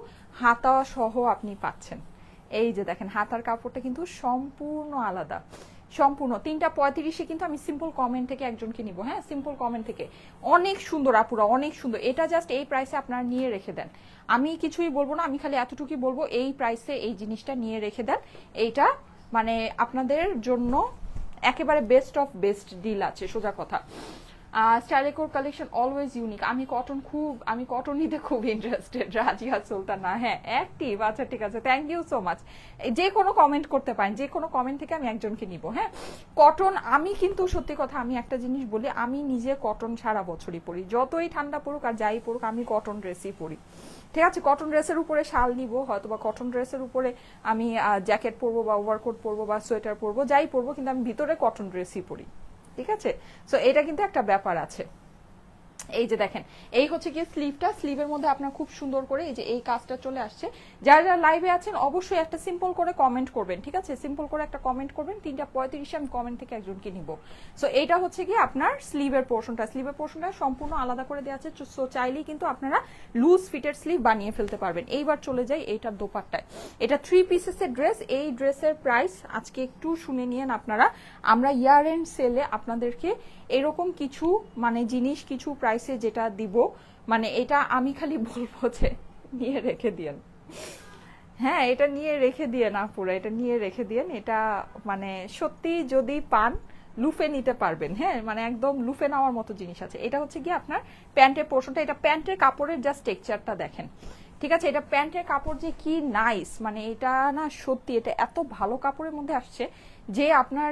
A: হাতা সহ আপনি পাচ্ছেন, এই যে দেখেন হাতার কাপড়টা কিন্তু সম্পূর্ণ আলাদা, সম্পূর্ণ। 3:35 কিন্তু আমি সিম্পল কমেন্ট থেকে একজনকে নিব, হ্যাঁ, সিম্পল কমেন্ট থেকে, অনেক সুন্দর আপুরা, অনেক সুন্দর, এটা জাস্ট এই প্রাইসে আপনারা নিয়ে রেখে দেন, আমি কিছুই বলবো না, আমি খালি এতটুকুই বলবো, এই প্রাইসে এই জিনিসটা নিয়ে রেখে দেন, এইটা মানে আপনাদের জন্য একেবারে বেস্ট অফ বেস্ট ডিল আছে, সোজা কথা। স্টাইলেকোর কালেকশন অলওয়েজ ইউনিক। আমি কটন নিতে খুব ইন্টারেস্টেড। রাজিয়া সুলতানা, হ্যাঁ অ্যাক্টিভ, আচ্ছা ঠিক আছে, থ্যাংক ইউ সো মাচ। যে কোনো কমেন্ট করতে পারেন, যে কোনো কমেন্ট থেকে আমি একজনকে নিব। হ্যাঁ, কটন আমি কিন্তু সত্যি কথা, আমি একটা জিনিস বলি, আমি নিজে কটন সারা বছরই পরি, যতই ঠান্ডা পড়ুক আর যাই পড়ুক, আমি কটন ড্রেসই পরি, ঠিক আছে। কটন ড্রেসের উপরে শাল নিব হয়তো, বা কটন ড্রেসের উপরে আমি জ্যাকেট পরবো বা ওভারকোট পরবো বা সোয়েটার পরবো, যাই পরবো, কিন্তু আমি ভিতরে কটন ড্রেসই পরি, ঠিক আছে। সো এটা কিন্তু একটা ব্যাপার আছে। এই যে দেখেন, এই হচ্ছে গিয়ে স্লিভটা, স্লিভের মধ্যে আপনার খুব সুন্দর করে এই যে এই কাজটা চলে আসছে। যারা যারা লাইভে আছেন অবশ্যই একটা সিম্পল করে কমেন্ট করবেন, ঠিক আছে, সিম্পল করে একটা কমেন্ট করবেন। 3:35 আমি কমেন্ট থেকে একজনকে নিব। সো এইটা হচ্ছে গিয়ে আপনার স্লিভের পোর্শনটা, স্লিভের পোর্শনটা সম্পূর্ণ আলাদা করে দেওয়া আছে। সো চাইলেই কিন্তু আপনারা লুজ ফিটের স্লিভ বানিয়ে ফেলতে পারবেন। এইবার চলে যাই এইটার দোপাট্টায়। এটা 3 পিসেসের ড্রেস। এই ড্রেসের প্রাইস আজকে একটু শুনে নিয়েন আপনারা, আমরা ইয়ার এন্ড সেলে আপনাদেরকে এরকম কিছু মানে জিনিস কিছু প্রাইসে যেটা দিব, মানে এটা আমি খালি বলবো যে নিয়ে রেখে দিয়েন, হ্যাঁ এটা নিয়ে রেখে দিয়েন আপুরা, এটা নিয়ে রেখে দিয়েন, এটা মানে সত্যি যদি পান লুফে নিতে পারবেন, হ্যাঁ মানে একদম লুফে নেওয়ার মতো জিনিস আছে। এটা হচ্ছে গিয়ে আপনার প্যান্টের পোর্শনটা, এটা প্যান্টের কাপড়ের জাস্ট টেক্সচারটা দেখেন, ঠিক আছে, এটা প্যান্টের কাপড় যে কি নাইস, মানে এটা না সত্যি এটা এত ভালো কাপড়ের মধ্যে আসছে যে আপনার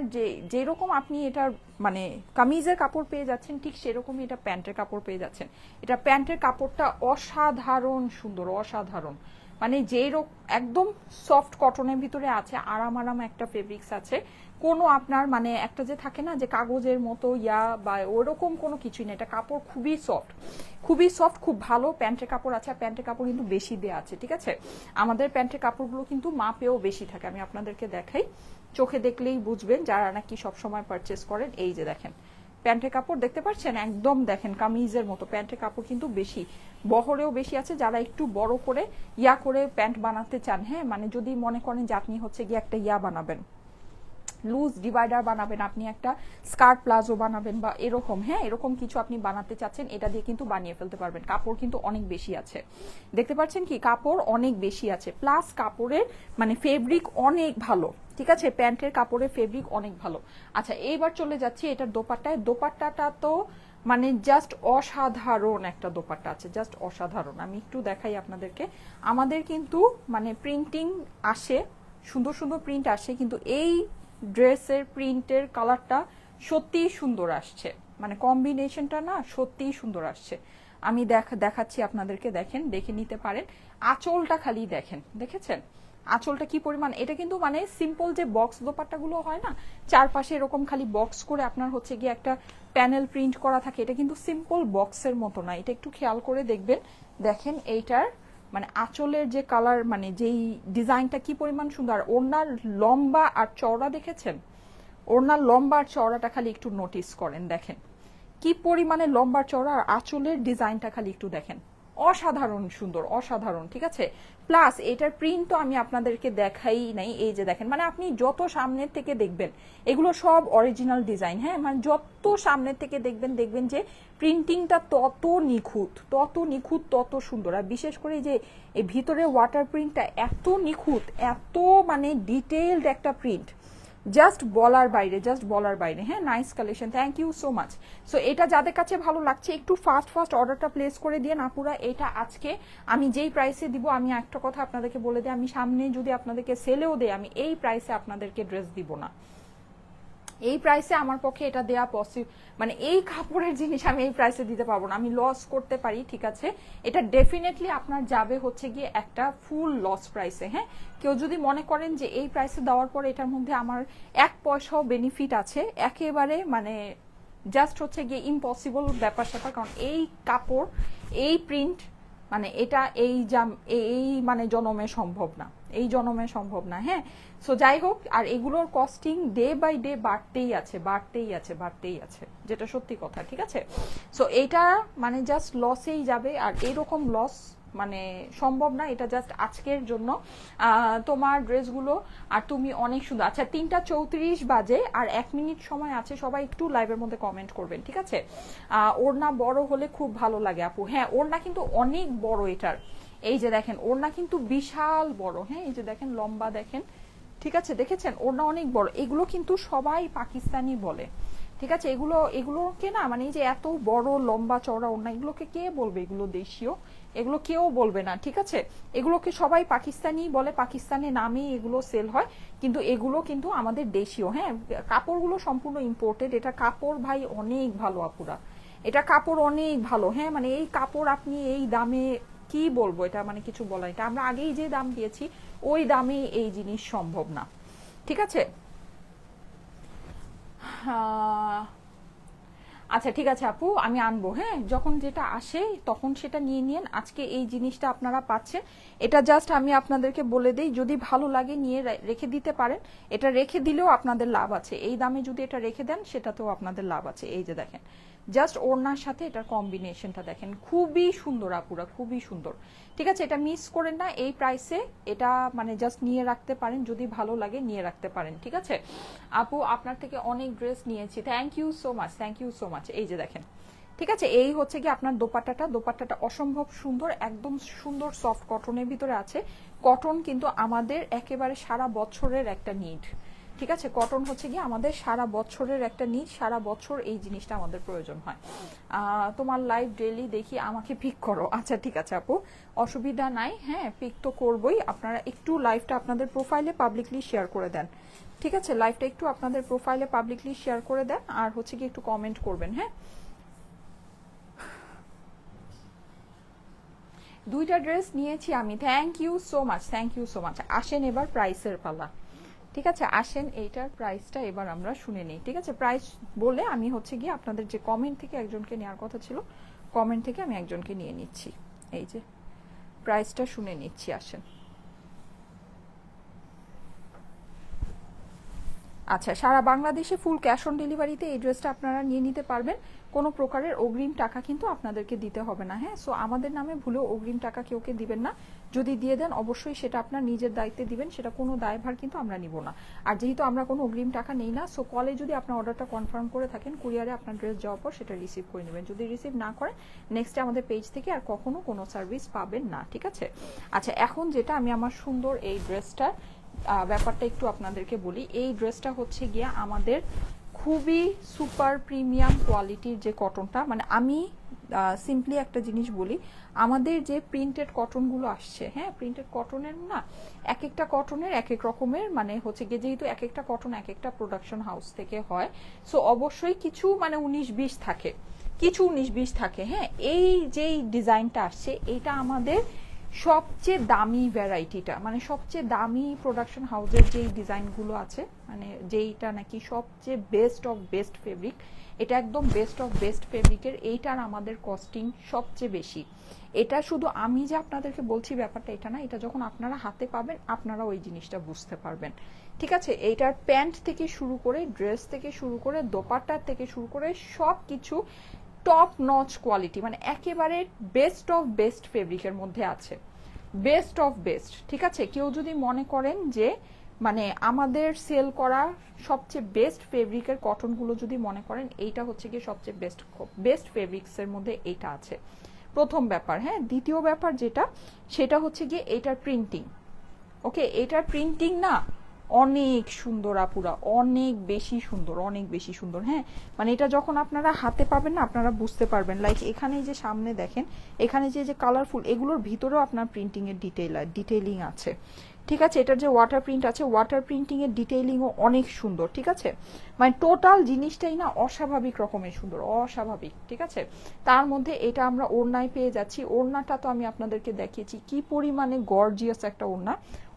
A: যেরকম আপনি এটার মানে কামিজের কাপড় পেয়ে যাচ্ছেন, ঠিক সেরকমই এটা প্যান্টের কাপড় পেয়ে যাচ্ছেন। এটা প্যান্টের কাপড়টা অসাধারণ সুন্দর, অসাধারণ, মানে একদম সফট কটনের ভিতরে আছে, আরাম আরাম একটা ফেব্রিক্স আছে, কোনো আপনার মানে একটা যে থাকে না যে কাগজের মতো বা ওরকম কোনো কিছুই না, এটা কাপড় খুবই সফট, খুবই সফট, খুব ভালো প্যান্টের কাপড় আছে। আর প্যান্টের কাপড় কিন্তু বেশি দেওয়া আছে, ঠিক আছে, আমাদের প্যান্টের কাপড়গুলো কিন্তু মাপেও বেশি থাকে, আমি আপনাদেরকে দেখাই, চোখে দেখলেই বুঝবেন যারা নাকি সবসময় পারচেস করেন। এই যে দেখেন প্যান্টের কাপড় দেখতে পাচ্ছেন, একদম দেখেন কামিজের মতো, প্যান্টের কাপড় কিন্তু বেশি, বহরেও বেশি আছে। যারা একটু বড় করে করে প্যান্ট বানাতে চান, হ্যাঁ মানে যদি মনে করেন যে আপনি হচ্ছে গিয়ে একটা বানাবেন, লুজ ডিভাইডার বানাবেন, আপনি একটা স্কার্ট প্লাজো বানাবেন বা এরকম, হ্যাঁ এরকম কিছু আপনি বানাতে চাচ্ছেন, এটা দিয়ে কিন্তু বানিয়ে ফেলতে পারবেন। কাপড় কিন্তু অনেক বেশি আছে, দেখতে পাচ্ছেন কি কাপড় অনেক বেশি আছে, প্লাস কাপড়ের মানে ফেব্রিক অনেক ভালো, ঠিক আছে, প্যান্টের কাপড়ের ফেব্রিক অনেক ভালো। আচ্ছা এইবার চলে যাচ্ছি এটার দোপাট্টায়। দোপাট্টাটা তো মানে জাস্ট অসাধারণ একটা দোপাট্টা আছে, জাস্ট অসাধারণ। আমি একটু দেখাই আপনাদেরকে। আমাদের কিন্তু মানে প্রিন্টিং আসে, সুন্দর সুন্দর প্রিন্ট আসে, কিন্তু এই ড্রেসের প্রিন্টের কালারটা সত্যিই সুন্দর আসছে, মানে কম্বিনেশনটা না সত্যিই সুন্দর আসছে। আমি দেখাচ্ছি আপনাদেরকে, দেখেন, দেখে নিতে পারেন। আঁচলটা খালি দেখেন, দেখেছেন আঁচলটা কি পরিমাণ। এটা কিন্তু মানে সিম্পল যে বক্স দোপাট্টাগুলো হয় না, চারপাশে এরকম খালি বক্স করে আপনার হচ্ছে গিয়ে একটা প্যানেল প্রিন্ট করা থাকে, এটা কিন্তু সিম্পল বক্সের মতো না, এটা একটু খেয়াল করে দেখবেন। দেখেন এইটার মানে আঁচলের যে কালার, মানে যেই ডিজাইনটা কি পরিমাণ সুন্দর। আর ওড়নার লম্বা আর চওড়া দেখেছেন, ওড়নার লম্বা আর চওড়াটা খালি একটু নোটিস করেন, দেখেন কি পরিমাণে লম্বা চওড়া, আর আঁচলের ডিজাইনটা খালি একটু দেখেন, অসাধারণ সুন্দর, অসাধারণ, ঠিক আছে। প্লাস এটার প্রিন্ট তো আমি আপনাদেরকে দেখাই নাই, এই যে দেখেন, মানে আপনি যত সামনের থেকে দেখবেন এগুলো সব অরিজিনাল ডিজাইন, হ্যাঁ মানে যত সামনের থেকে দেখবেন দেখবেন যে প্রিন্টিংটা তত নিখুঁত, তত নিখুঁত, তত সুন্দর। আর বিশেষ করে যে এই ভিতরে ওয়াটার প্রিন্টটা এত নিখুঁত, এত মানে ডিটেইলড একটা প্রিন্ট, জাস্ট বলার বাইরে, জাস্ট বলার বাইরে। হ্যাঁ nice collection, thank you so much. So এটা যাদের কাছে ভালো লাগছে একটু ফাস্ট ফাস্ট অর্ডারটা প্লেস করে দিয়ে আপুরা। এটা আজকে আমি যেই প্রাইসে দিব, আমি একটা কথা আপনাদেরকে বলে দিই, আমি সামনে যদি আপনাদেরকে সেলেও দেই, আমি এই প্রাইসে আপনাদেরকে ড্রেস দিব না, এই প্রাইসে আমার পক্ষে এটা দেওয়া পসিবল, মানে এই কাপড়ের জিনিস আমি এই প্রাইসে দিতে পারবো না, আমি লস করতে পারি, ঠিক আছে। এটা ডেফিনেটলি আপনার যাবে হচ্ছে গিয়ে একটা ফুল লস প্রাইসে। হ্যাঁ কেউ যদি মনে করেন যে এই প্রাইসে দেওয়ার পর এটার মধ্যে আমার এক পয়সাও বেনিফিট আছে, একেবারে মানে জাস্ট হচ্ছে গিয়ে ইম্পসিবল ব্যাপার স্যাপার। কারণ এই কাপড়, এই প্রিন্ট, মানে এটা এই মানে জনমে সম্ভব না, এই জনমে সম্ভব না। হ্যাঁ সো যাই হোক, আর এগুলোর কস্টিং ডে বাই ডে বাড়তেই আছে, বাড়তেই আছে, বাড়তেই আছে, যেটা সত্যি কথা, ঠিক আছে। সো এইটা মানে জাস্ট লসেই যাবে, আর এইরকম লস মানে সম্ভব না, এটা জাস্ট আজকের জন্য। তোমার ড্রেসগুলো আর তুমি অনেক সুন্দর। আচ্ছা 3:34 বাজে আর 1 মিনিট সময় আছে, সবাই একটু লাইভের মধ্যে কমেন্ট করবেন, ঠিক আছে। ওড়না বড় হলে খুব ভালো লাগে আপু। হ্যাঁ ওড়না কিন্তু অনেক বড় এটার, এই যে দেখেন ওড়না কিন্তু বিশাল বড়, হ্যাঁ এই যে দেখেন লম্বা দেখেন, ঠিক আছে, দেখেছেন ওড়না অনেক বড়। এগুলো কিন্তু সবাই পাকিস্তানি বলে, ঠিক আছে, এগুলোকে না মানে এই যে এত বড় লম্বা চওড়া ওড়না, এগুলোকে কে বলবে এগুলো দেশীয়, এগুলো কেউ বলবে না, ঠিক আছে। এগুলোকে সবাই পাকিস্তানি বলে, পাকিস্তানের নামেই এগুলো সেল হয়, কিন্তু এগুলো কিন্তু আমাদের দেশীয়। হ্যাঁ কাপড়গুলো সম্পূর্ণ ইম্পোর্টেড, এটা কাপড় ভাই অনেক ভালো আপুরা, এটা কাপড় অনেক ভালো। হ্যাঁ মানে এই কাপড় আপনি এই দামে কি বলবো, এটা মানে কিছু বলা, এটা আমরা আগেই যে দাম দিয়েছি ওই দামে এই জিনিস সম্ভব না, ঠিক আছে। আচ্ছা ঠিক আছে আপু, আমি আনবো, হ্যাঁ যখন যেটা আসে তখন সেটা নিয়ে নিন। আজকে এই জিনিসটা আপনারা পাচ্ছেন, এটা জাস্ট আমি আপনাদেরকে বলে দেই, যদি ভালো লাগে নিয়ে রেখে দিতে পারেন, এটা রেখে দিলেও আপনাদের লাভ আছে, এই দামে যদি এটা রেখে দেন সেটাতেও আপনাদের লাভ আছে। এই যে দেখেন জাস্ট ওড়নার সাথে এটার কম্বিনেশনটা দেখেন, খুবই সুন্দর আপুরা, খুবই সুন্দর, ঠিক আছে। এটা মিস করেন না, এই প্রাইসে এটা মানে জাস্ট নিয়ে রাখতে পারেন, যদি ভালো লাগে নিয়ে রাখতে পারেন, ঠিক আছে। আপু আপনার থেকে অনেক ড্রেস নিয়েছি, thank you so much, thank you so much. এই যে দেখেন, ঠিক আছে, এই হচ্ছে কি আপনার দোপাট্টাটা অসম্ভব সুন্দর, একদম সুন্দর সফট কটনের ভিতরে আছে। কটন কিন্তু আমাদের একেবারে সারা বছরের একটা নিড, ঠিক আছে, কটন হচ্ছে গিয়ে আমাদের সারা বছরের একটা নিড, সারা বছর এই জিনিসটা আমাদের প্রয়োজন হয়। তোমার লাইভ ডেইলি দেখি, আমাকে পিক করো। আচ্ছা ঠিক আছে আপু, অসুবিধা নাই, হ্যাঁ পিক তো করবই। আপনারা একটু লাইভটা আপনাদের প্রোফাইলে পাবলিকলি শেয়ার করে দেন, ঠিক আছে, লাইভটা একটু আপনাদের প্রোফাইলে পাবলিকলি শেয়ার করে দেন, আর হচ্ছে কি একটু কমেন্ট করবেন। হ্যাঁ দুইটা ড্রেস নিয়েছি আমি, thank you so much, thank you so much. আসেন এবার প্রাইসের পালা, ঠিক আছে, আসেন এইটার প্রাইসটা এবার আমরা শুনে নিই, ঠিক আছে। প্রাইস বলে আমি হচ্ছে গিয়ে আপনাদের যে কমেন্ট থেকে একজনকে নেওয়ার কথা ছিল, কমেন্ট থেকে আমি একজনকে নিয়ে নিচ্ছি, এই যে প্রাইসটা শুনে নিচ্ছি, আসেন। আচ্ছা সারা বাংলাদেশে ফুল ক্যাশ অন ডেলিভারিতে এই ড্রেসটা আপনারা নিয়ে নিতে পারবেন, কোনো প্রকারের অগ্রিম টাকা কিন্তু আপনাদেরকে দিতে হবে না। হ্যাঁ সো আমাদের নামে ভুলেও অগ্রিম টাকা কেউকে দিবেন না, যদি দিয়ে দেন অবশ্যই সেটা আপনার নিজের দায়িত্বে দিবেন, সেটা কোনো দায়ভার কিন্তু আমরা নিব না। আর যেহেতু আমরা কোনো অগ্রিম টাকা নেই না, সো কলে যদি আপনার অর্ডারটা কনফার্ম করে থাকেন, কুরিয়ারে আপনার ড্রেস যাওয়ার পর সেটা রিসিভ করে নেবেন। যদি রিসিভ না করেন নেক্সটে আমাদের পেজ থেকে আর কখনো কোনো সার্ভিস পাবেন না, ঠিক আছে? আচ্ছা, এখন যেটা আমি আমার সুন্দর এই ড্রেসটার ব্যাপারটা একটু আপনাদেরকে বলি। এই ড্রেসটা হচ্ছে গিয়া আমাদের খুবই সুপার প্রিমিয়াম কোয়ালিটির যে কটনটা, মানে আমি সিম্পলি একটা জিনিস বলি, আমাদের যে প্রিন্টেড কটনগুলো আসছে, হ্যাঁ, প্রিন্টেড কটনের না এক একটা কটনের এক এক রকমের মানে হচ্ছে গিয়ে, যেহেতু এক একটা কটন এক একটা প্রোডাকশন হাউস থেকে হয়, সো অবশ্যই কিছু মানে 19-20 থাকে, কিছু 19-20 থাকে, হ্যাঁ। এই যেই ডিজাইনটা আসছে এটা আমাদের সবচেয়ে দামি ভ্যারাইটিটা, মানে সবচেয়ে দামি প্রোডাকশন হাউসের যেই ডিজাইনগুলো আছে, মানে যেইটা নাকি সবচেয়ে বেস্ট অফ বেস্ট ফেব্রিক, এটা একদম বেস্ট অফ বেস্ট ফেব্রিকের, এইটার আমাদের কস্টিং সবচেয়ে বেশি। এটা শুধু আমি যে আপনাদেরকে বলছি ব্যাপারটা এটা না, এটা যখন আপনারা হাতে পাবেন আপনারা ওই জিনিসটা বুঝতে পারবেন, ঠিক আছে? এইটার প্যান্ট থেকে শুরু করে, ড্রেস থেকে শুরু করে, দোপাট্টার থেকে শুরু করে সব কিছু টপ নচ কোয়ালিটি, মানে একেবারে বেস্ট অফ বেস্ট ফেব্রিকের মধ্যে আছে, বেস্ট অফ বেস্ট, ঠিক আছে? কেউ যদি মনে করেন যে মানে আমাদের সেল করা সবচেয়ে বেস্ট ফেব্রিকের কটনগুলো যদি মনে করেন এইটা হচ্ছে কি সবচেয়ে বেস্ট বেস্ট ফেব্রিক্সের মধ্যে এইটা আছে, প্রথম ব্যাপার। হ্যাঁ, দ্বিতীয় ব্যাপার যেটা, সেটা হচ্ছে গিয়ে এইটার প্রিন্টিং। ওকে, এটার প্রিন্টিং না অনেক সুন্দর আপুরা, অনেক বেশি সুন্দর, অনেক বেশি সুন্দর। হ্যাঁ, মানে এটা যখন আপনারা হাতে পাবেন না আপনারা বুঝতে পারবেন। লাইক এখানে যে সামনে দেখেন, এখানে যে কালারফুল, এগুলোর ভিতরেও আপনার প্রিন্টিং এর ডিটেইলিং আছে, ঠিক আছে? এটার যে ওয়াটার প্রিন্ট আছে, ওয়াটার প্রিন্টিং এর ডিটেইলিংও অনেক সুন্দর, ঠিক আছে? মানে টোটাল জিনিসটাই না অস্বাভাবিক রকমের সুন্দর, অস্বাভাবিক, ঠিক আছে? তার মধ্যে এটা আমরা ওড়নায় পেয়ে যাচ্ছি। ওড়নাটা তো আমি আপনাদেরকে দেখিয়েছি কি পরিমাণে গর্জিয়াস একটা ওড়না।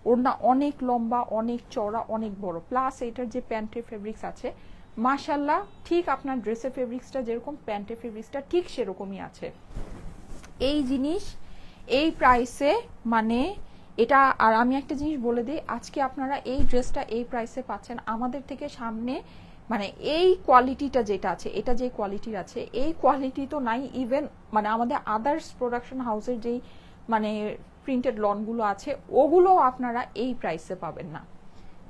A: ওড়না অনেক লম্বা, অনেক চওড়া, অনেক বড়, প্লাস এটার যে প্যান্টের ফেব্রিক্স আছে মাশাআল্লাহ, ঠিক আপনার ড্রেসের ফেব্রিক্সটা যেরকম প্যান্টের ফেব্রিক্সটা ঠিক সেরকমই আছে। এই জিনিস এই প্রাইসে, মানে এটা, আর আমি একটা জিনিস বলে দিই, আজকে আপনারা এই ড্রেসটা এই প্রাইসে পাচ্ছেন আমাদের থেকে। সামনে মানে এই কোয়ালিটিটা যেটা আছে, এটা যে কোয়ালিটির আছে, এই কোয়ালিটি তো নাই ইভেন মানে আমাদের আদার্স প্রোডাকশন হাউসের যেই মানে প্রিন্টেড লনগুলো আছে ওগুলো আপনারা এই প্রাইসে পাবেন না,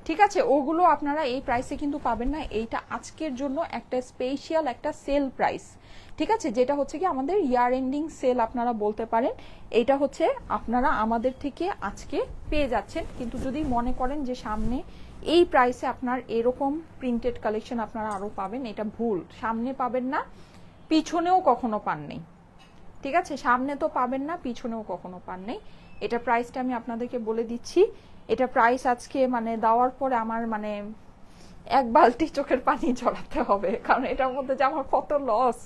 A: ঠিক আছে? ওগুলো আপনারা এই প্রাইসে কিন্তু পাবেন না। এইটা আজকের জন্য একটা স্পেশাল একটা সেল প্রাইস, ঠিক আছে? যেটা হচ্ছে কি আমাদের ইয়ার এন্ডিং সেল আপনারা বলতে পারেন। এইটা হচ্ছে আপনারা আমাদের থেকে আজকে পেয়ে যাচ্ছেন। কিন্তু যদি মনে করেন যে সামনে এই প্রাইসে আপনার এরকম প্রিন্টেড কালেকশন আপনারা আরো পাবেন, এটা ভুল। সামনে পাবেন না, পিছনেও কখনো পান নেই, ঠিক আছে? সামনে তো পাবেন না, পিছনেও কখনো পান নেই। এটা প্রাইসটা আমি আপনাদেরকে বলে দিচ্ছি। এটা প্রাইস আজকে মানে দেওয়ার পরে আমার মানে এক বালতি চোখের পানি ঝরাতে হবে, কারণ এটার মধ্যে যে আমার কত লস,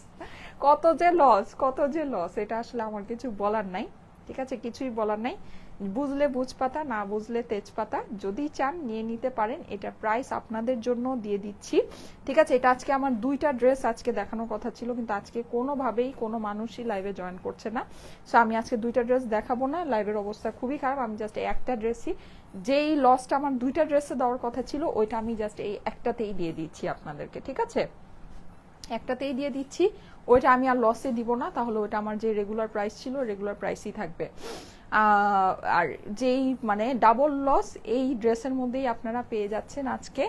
A: কত যে লস, কত যে লস, এটা আসলে আমার কিছু বলার নাই, ঠিক আছে? কিছুই বলার নাই। বুঝলে বুঝপাতা, না বুঝলে তেজপাতা। যদি চান নিয়ে নিতে পারেন, এটা প্রাইস আপনাদের জন্য দিয়ে দিচ্ছি, ঠিক আছে? এটা আজকে আমার দুইটা ড্রেস আজকে দেখানোর কথা ছিল, কিন্তু আজকে কোনোভাবেই কোনো মানুষই লাইভে জয়েন করছে না, সো আমি আজকে দুইটা ড্রেস দেখাবো না। লাইভের অবস্থা খুবই খারাপ, আমি জাস্ট একটা ড্রেসই, যেই লসটা আমার দুইটা ড্রেসে দেওয়ার কথা ছিল ওইটা আমি জাস্ট এই একটাতেই দিয়ে দিচ্ছি আপনাদেরকে, ঠিক আছে? একটাতেই দিয়ে দিচ্ছি, ওইটা আমি আর লসে দিব না, তাহলে ওইটা আমার যে রেগুলার প্রাইস ছিল রেগুলার প্রাইসই থাকবে। আর যেই মানে ডাবল লস এই ড্রেসের মধ্যেই আপনারা পেয়ে যাচ্ছেন আজকে।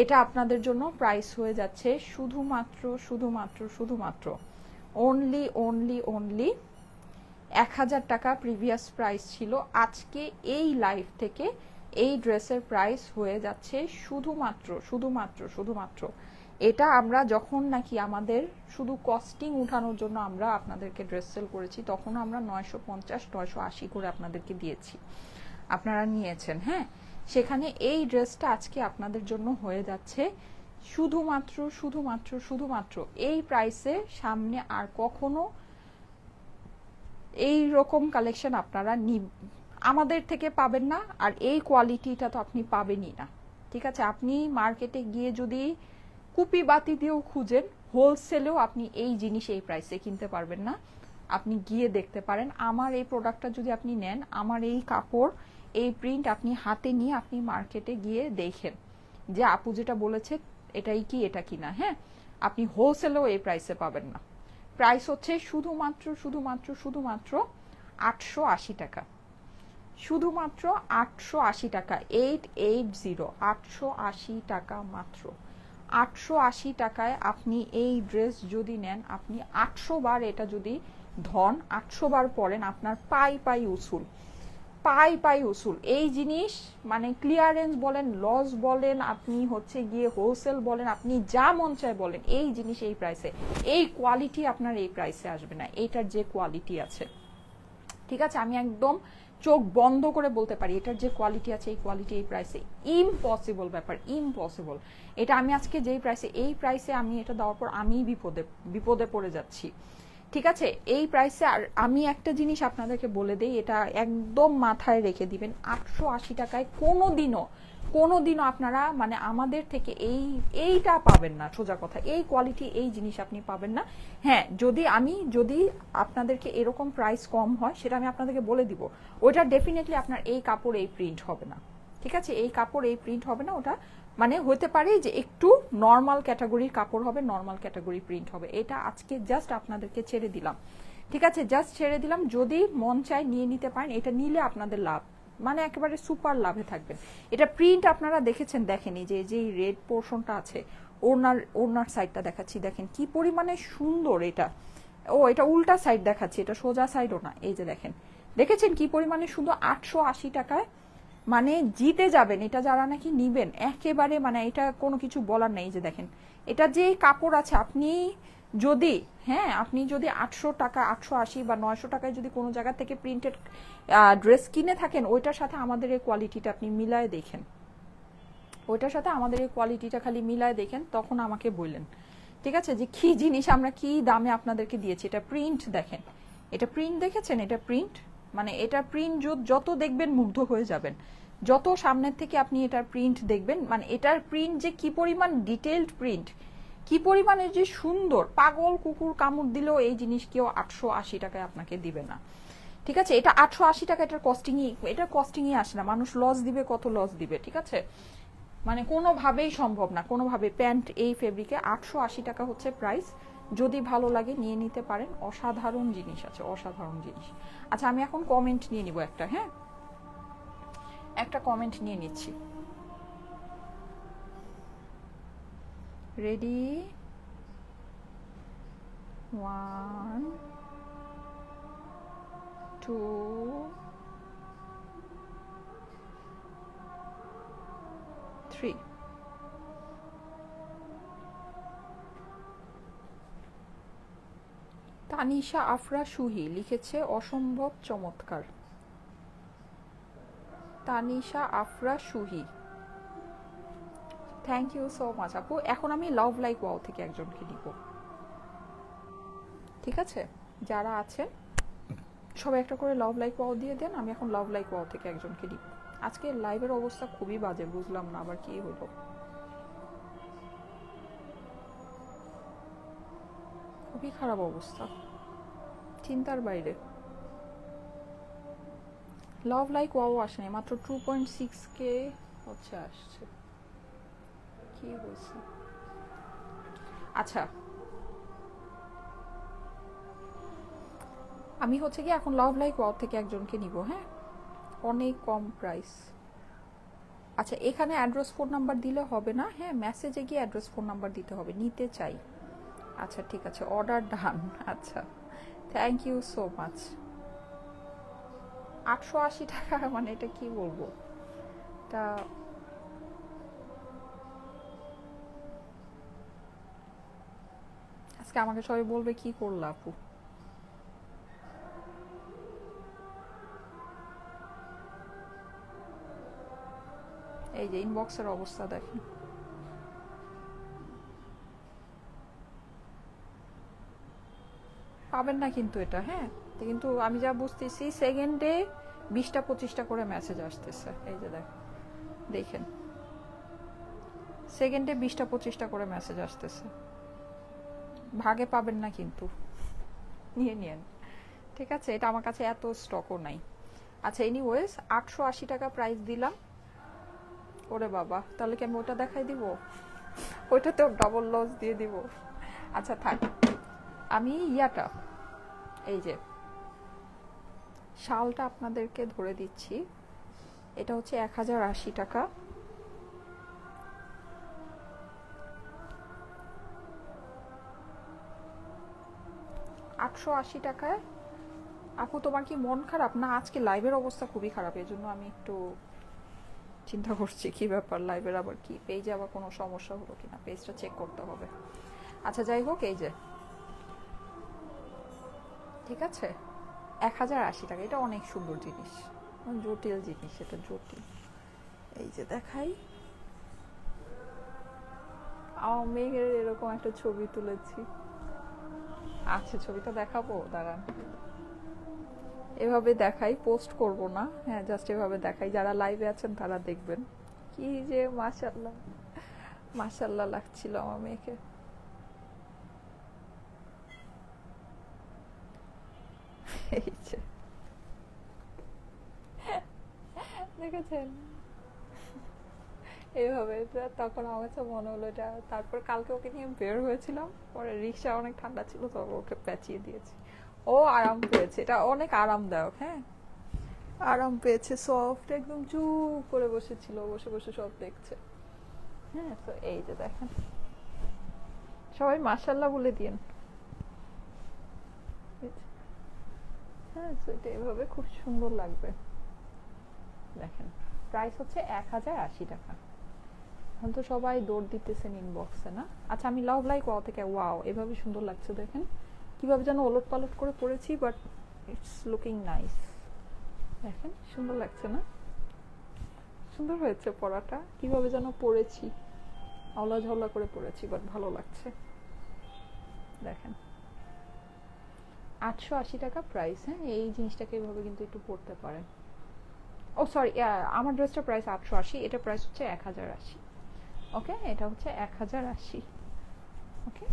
A: এটা আপনাদের জন্য প্রাইস হয়ে যাচ্ছে শুধুমাত্র শুধুমাত্র শুধুমাত্র অনলি 1000 টাকা। প্রিভিয়াস প্রাইস ছিল, আজকে এই লাইভ থেকে এই ড্রেসের প্রাইস হয়ে যাচ্ছে শুধুমাত্র শুধুমাত্র শুধুমাত্র, এটা আমরা যখন নাকি আমাদের শুধু কস্টিং উঠানোর জন্য আমরা আপনাদেরকে ড্রেস সেল করেছি, তখন আমরা 950 980 করে আপনাদেরকে দিয়েছি, আপনারা নিয়েছেন। হ্যাঁ, সেখানে এই ড্রেসটা আজকে আপনাদের জন্য হয়ে যাচ্ছে শুধুমাত্র শুধুমাত্র শুধুমাত্র এই প্রাইসে। সামনে আর কখনো এই রকম কালেকশন আপনারা আমাদের থেকে পাবেন না, আর এই কোয়ালিটিটা তো আপনি পাবেনই না, ঠিক আছে? আপনি মার্কেটে গিয়ে যদি কুপি বাতি দিয়েও খুঁজেন, হোলসেলেও আপনি এই জিনিস এই প্রাইসে কিনতে পারবেন না। আপনি গিয়ে দেখতে পারেন, আমার এই প্রোডাক্টটা যদি আপনি নেন, আমার এই কাপড় এই প্রিন্ট আপনি হাতে নিয়ে আপনি মার্কেটে গিয়ে দেখেন যে আপু যেটা বলেছে এটাই কি এটা কিনা। হ্যাঁ, আপনি হোলসেলেও এই প্রাইসে পাবেন না। প্রাইস হচ্ছে শুধুমাত্র শুধুমাত্র শুধুমাত্র 880 টাকা, শুধুমাত্র 880 টাকা, 880, 880 টাকা মাত্র। 880 টাকায় আপনি এই ড্রেস যদি নেন, আপনি 800 বার এটা যদি ধন, 800 বার পরেন, আপনার পাই পাই উসুল, পাই পাই উসুল। এই জিনিস মানে ক্লিয়ারেন্স বলেন, লস বলেন, আপনি হচ্ছে গিয়ে হোলসেল বলেন, আপনি যা মন চায় বলেন, এই জিনিস এই প্রাইসে, এই কোয়ালিটি আপনার এই প্রাইসে আসবে না। এইটার যে কোয়ালিটি আছে, ঠিক আছে, আমি একদম চোখ বন্ধ করে বলতে পারি এটার যে কোয়ালিটি আছে, এই কোয়ালিটি এই প্রাইসে ইম্পসিবল ব্যাপার, ইম্পসিবল। এটা আমি আজকে যেই প্রাইসে, এই প্রাইসে আমি এটা দেওয়ার পর আমি বিপদে পড়ে যাচ্ছি, ঠিক আছে, এই প্রাইসে। আর আমি একটা জিনিস আপনাদেরকে বলে দেই, এটা একদম মাথায় রেখে দিবেন, 880 টাকায় কোনোদিনও আপনারা মানে আমাদের থেকে এইটা পাবেন না, সোজা কথা, এই কোয়ালিটি এই জিনিস আপনি পাবেন না। হ্যাঁ, যদি আপনাদেরকে এরকম প্রাইস কম হয়, সেটা আমি আপনাদেরকে বলে দিব, ওটা ডেফিনেটলি আপনার এই কাপড় এই প্রিন্ট হবে না, ঠিক আছে, এই কাপড় এই প্রিন্ট হবে না। ওটা মানে হতে পারে যে একটু নর্মাল ক্যাটাগরির কাপড় হবে, নর্মাল ক্যাটাগরি প্রিন্ট হবে। এটা আজকে জাস্ট আপনাদেরকে ছেড়ে দিলাম, ঠিক আছে, জাস্ট ছেড়ে দিলাম। যদি মন চায় নিয়ে নিতে পারেন, এটা নিলে আপনাদের লাভ, মানে একেবারে সুপার লাভে থাকবেন। এটা প্রিন্ট আপনারা দেখেছেন, দেখেনি যে রেড পোর্শনটা আছে, ওড়নার সাইডটা দেখাচ্ছি, দেখেন কি পরিমাণে সুন্দর এটা। ও, এটা উল্টা সাইড দেখাচ্ছি, এটা সোজা সাইডও না, এই যে দেখেন, দেখেছেন কি পরিমাণে সুন্দর। 880 টাকায় মানে জিতে যাবেন, এটা যারা নাকি নিবেন একেবারে, মানে এটা কোনো কিছু বলার নেই। যে দেখেন, এটা যে কাপড় আছে, আপনি যদি, হ্যাঁ, আপনি যদি 800 টাকা, 880 বা 900 টাকায় যদি কোনো জায়গা থেকে প্রিন্টেড ড্রেস কিনে থাকেন, ওইটার সাথে আমাদের এই কোয়ালিটিটা আপনি মিলায় দেখেন, ওইটার সাথে আমাদের এই কোয়ালিটিটা খালি মিলায় দেখেন, তখন আমাকে বললেন, ঠিক আছে, যে কি জিনিস আমরা কি দামে আপনাদেরকে দিয়েছি। এটা প্রিন্ট দেখেন, এটা প্রিন্ট দেখেছেন, এটা প্রিন্ট, মানে এটা প্রিন্ট যত দেখবেন মুগ্ধ হয়ে যাবেন, যত সামনের থেকে আপনি এটার প্রিন্ট দেখবেন, মানে এটার প্রিন্ট যে কি পরিমাণ ডিটেইলড প্রিন্ট, কি পরিমাণে যে সুন্দর, পাগল কুকুর কামড় দিলেও এই জিনিস কেউ 880 টাকায় আপনাকে দিবে না, ঠিক আছে। এটা 880 টাকা, এটার কস্টিংই আসে না। মানুষ লস দিবে, কত লস দিবে, ঠিক আছে, মানে কোনোভাবেই সম্ভব না, কোনোভাবে। প্যান্ট এই ফেব্রিকে 880 টাকা হচ্ছে প্রাইস। যদি ভালো লাগে নিয়ে নিতে পারেন, অসাধারণ জিনিস আছে, অসাধারণ জিনিস। আচ্ছা, আমি এখন কমেন্ট নিয়ে নিব একটা, হ্যাঁ, একটা কমেন্ট নিয়ে নিচ্ছি। রেডি, 1 2 3। তানিশা আফরা সুহি লিখেছে অসম্ভব চমৎকার। Tanisha Afra সুহি, thank you so much আপু। এখন আমি লাভ লাইক ওয়াও থেকে একজনকে নিব, ঠিক আছে, যারা আছেন সবাই একটা করে লাভ লাইক ওয়াও দিয়ে দেন। আমি এখন লাভ লাইক ওয়াও থেকে একজনকে নিব। আজকে লাইভের অবস্থা খুবই বাজে, বুঝলাম না আবার কি হলো, খুবই খারাপ অবস্থা, চিন্তার বাইরে। লাভ লাইক ওয়াও আসেনি, মাত্র 2.6K হচ্ছে আসছে, কি হয়েছে? আচ্ছা, আমি হচ্ছে কি এখন লাভ লাইক ওয়াও থেকে একজনকে নিব, হ্যাঁ, অনেক কম প্রাইস। আচ্ছা, এখানে অ্যাড্রেস ফোন নাম্বার দিলে হবে না, হ্যাঁ, মেসেজে গিয়ে অ্যাড্রেস ফোন নাম্বার দিতে হবে, নিতে চাই। আচ্ছা, ঠিক আছে, অর্ডার ডান। আচ্ছা, থ্যাংক ইউ সো মাচ। 880 টাকা, মানে এটা কি বলবো, এটা আজকে আমাকে সবাই বলবে কি করলা আপু। এই যে ইনবক্সের অবস্থা দেখেন, পাবেন না কিন্তু এটা, হ্যাঁ, কিন্তু আমি যা বুঝতেছি সেকেন্ডে 20টা-25টা করে মেসেজ আসতেছে। এই যে দেখেন, সেকেন্ডে 20টা-25টা করে মেসেজ আসতেছে, ভাগে পাবেন না কিন্তু, নিয়ে নিন, ঠিক আছে। এটা আমার কাছে এত স্টকও নাই। আচ্ছা, এনিওয়েজ 880 টাকা প্রাইস দিলাম। ওরে বাবা, তাহলে কি আমি ওটা দেখাই দিব? ওইটাতেও ডাবল লস দিয়ে দিব। আচ্ছা থাক, আমি ইয়াটা, এই যে শালটা আপনাদেরকে ধরে দিচ্ছি, এটা হচ্ছে 1080 টাকা। $880 টাকায়। আপু তোমার কি মন খারাপ? না, আজকে লাইভের অবস্থা খুবই খারাপ, এই জন্য আমি একটু চিন্তা করছি কি ব্যাপার, লাইভের আবার কি পেজে আবার কোনো সমস্যা হলো কিনা, পেজটা চেক করতে হবে। আচ্ছা যাই হোক, এই যে ঠিক আছে 1080 টাকা, এটা অনেক সুন্দর জিনিস, জটিল জিনিস, এটা জটিল। এই যে দেখাই, আমার মেয়ের এরকম একটা ছবি তুলেছি। আচ্ছা ছবিটা দেখাবো, দাঁড়ান, এভাবে দেখাই, পোস্ট করব না, হ্যাঁ জাস্ট এভাবে দেখাই, যারা লাইভে আছেন তারা দেখবেন। কি যে মাশাআল্লাহ মাশাআল্লাহ লাগছিল আমার মেয়েকে। এই যে দেখেছেন এইভাবে, তখন আমার কাছে মনে হলো এটা। তারপর কালকে ওকে নিয়ে বের হয়েছিলাম, পরে রিক্সা অনেক ঠান্ডা ছিল তো ওকে পেঁচিয়ে দিয়েছি, ও আরাম পেয়েছে, এটা অনেক আরামদায়ক, হ্যাঁ আরাম পেয়েছে, সফট একদম চুপ করে বসেছিল, বসে বসে সব দেখছে। হ্যাঁ তো এই যে দেখেন, সবাই মাশাআল্লাহ বলে দিন। হ্যাঁ তো এটা এভাবে খুব সুন্দর লাগবে। দেখেন প্রাইস হচ্ছে 1080 টাকা। এখন তো সবাই দৌড় দিতেছেন ইনবক্সে না। আচ্ছা আমি লাভ লাইক ওয়াও থেকে, ওয়াও এভাবে সুন্দর লাগছে, দেখেন কিভাবে যেন ওলট পালট করে পড়েছি, বাট ইটস লুকিং নাইস। দেখেন সুন্দর লাগছে না, সুন্দর হয়েছে পরাটা, কিভাবে যেন পড়েছি, আওলা ঝাওলা করে পড়েছি, বাট ভালো লাগছে। দেখেন 880 টাকা প্রাইস। হ্যাঁ এই জিনিসটাকে এইভাবে কিন্তু একটু পড়তে পারেন। ও সরি, আমার ড্রেসটা প্রাইস 880, এটা প্রাইস হচ্ছে 1080। ওকে এটা হচ্ছে 1080। ওকে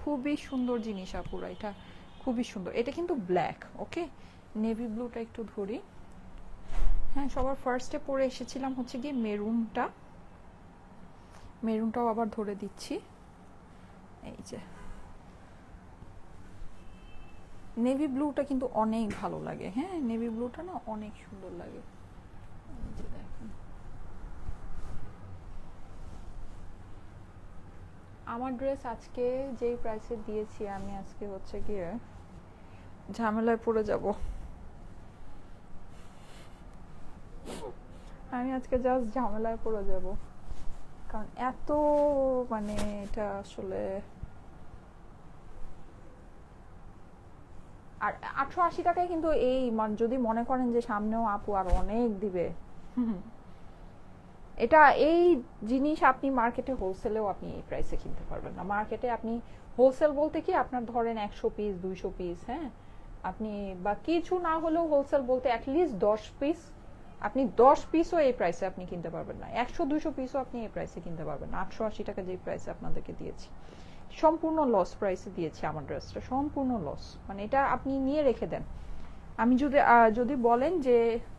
A: খুবই সুন্দর জিনিস আপুরা, এটা খুবই সুন্দর, এটা কিন্তু ব্ল্যাক। ওকে নেভি ব্লুটা একটু ধরি। হ্যাঁ সবার ফার্স্টে পরে এসেছিলাম হচ্ছে গিয়ে মেরুনটা, মেরুনটাও আবার ধরে দিচ্ছি। এই যে নেভি ব্লুটা কিন্তু অনেক ভালো লাগে, হ্যাঁ নেভি ব্লুটা না অনেক সুন্দর লাগে। এই যে দেখেন আমার ড্রেস আজকে যেই প্রাইসে দিয়েছি, আমি আজকে হচ্ছে গিয়ে ঝামেলায় পড়ে যাব। আমি আজকে জাস্ট ঝামেলায় পড়ে যাব, কারণ এত মানে এটা আসলে। আর 880 টাকায় কিন্তু এই যদি মনে করেন যে সামনেও আপু আর অনেক দিবে, এটা এই জিনিস আপনি মার্কেটে হোলসেলেও আপনি এই প্রাইসে কিনতে পারবেন না। মার্কেটে আপনি হোলসেল বলতে কি আপনার ধরেন 100 পিস 200 পিস, হ্যাঁ আপনি বা কিছু না হলেও হোলসেল বলতে অ্যাটলিস্ট 10 পিস, আপনি 10 পিসও এই প্রাইসে আপনি কিনতে পারবেন না, 100-200 পিসও আপনি এই প্রাইসে কিনতে পারবেন না। 880 টাকা যে প্রাইসে আপনাদেরকে দিয়েছি, সম্পূর্ণ লস প্রাইসে দিয়েছি আমার ড্রেসটা, সম্পূর্ণ লস। মানে এটা আপনি নিয়ে রেখে দেন। আমি যদি বলেন যে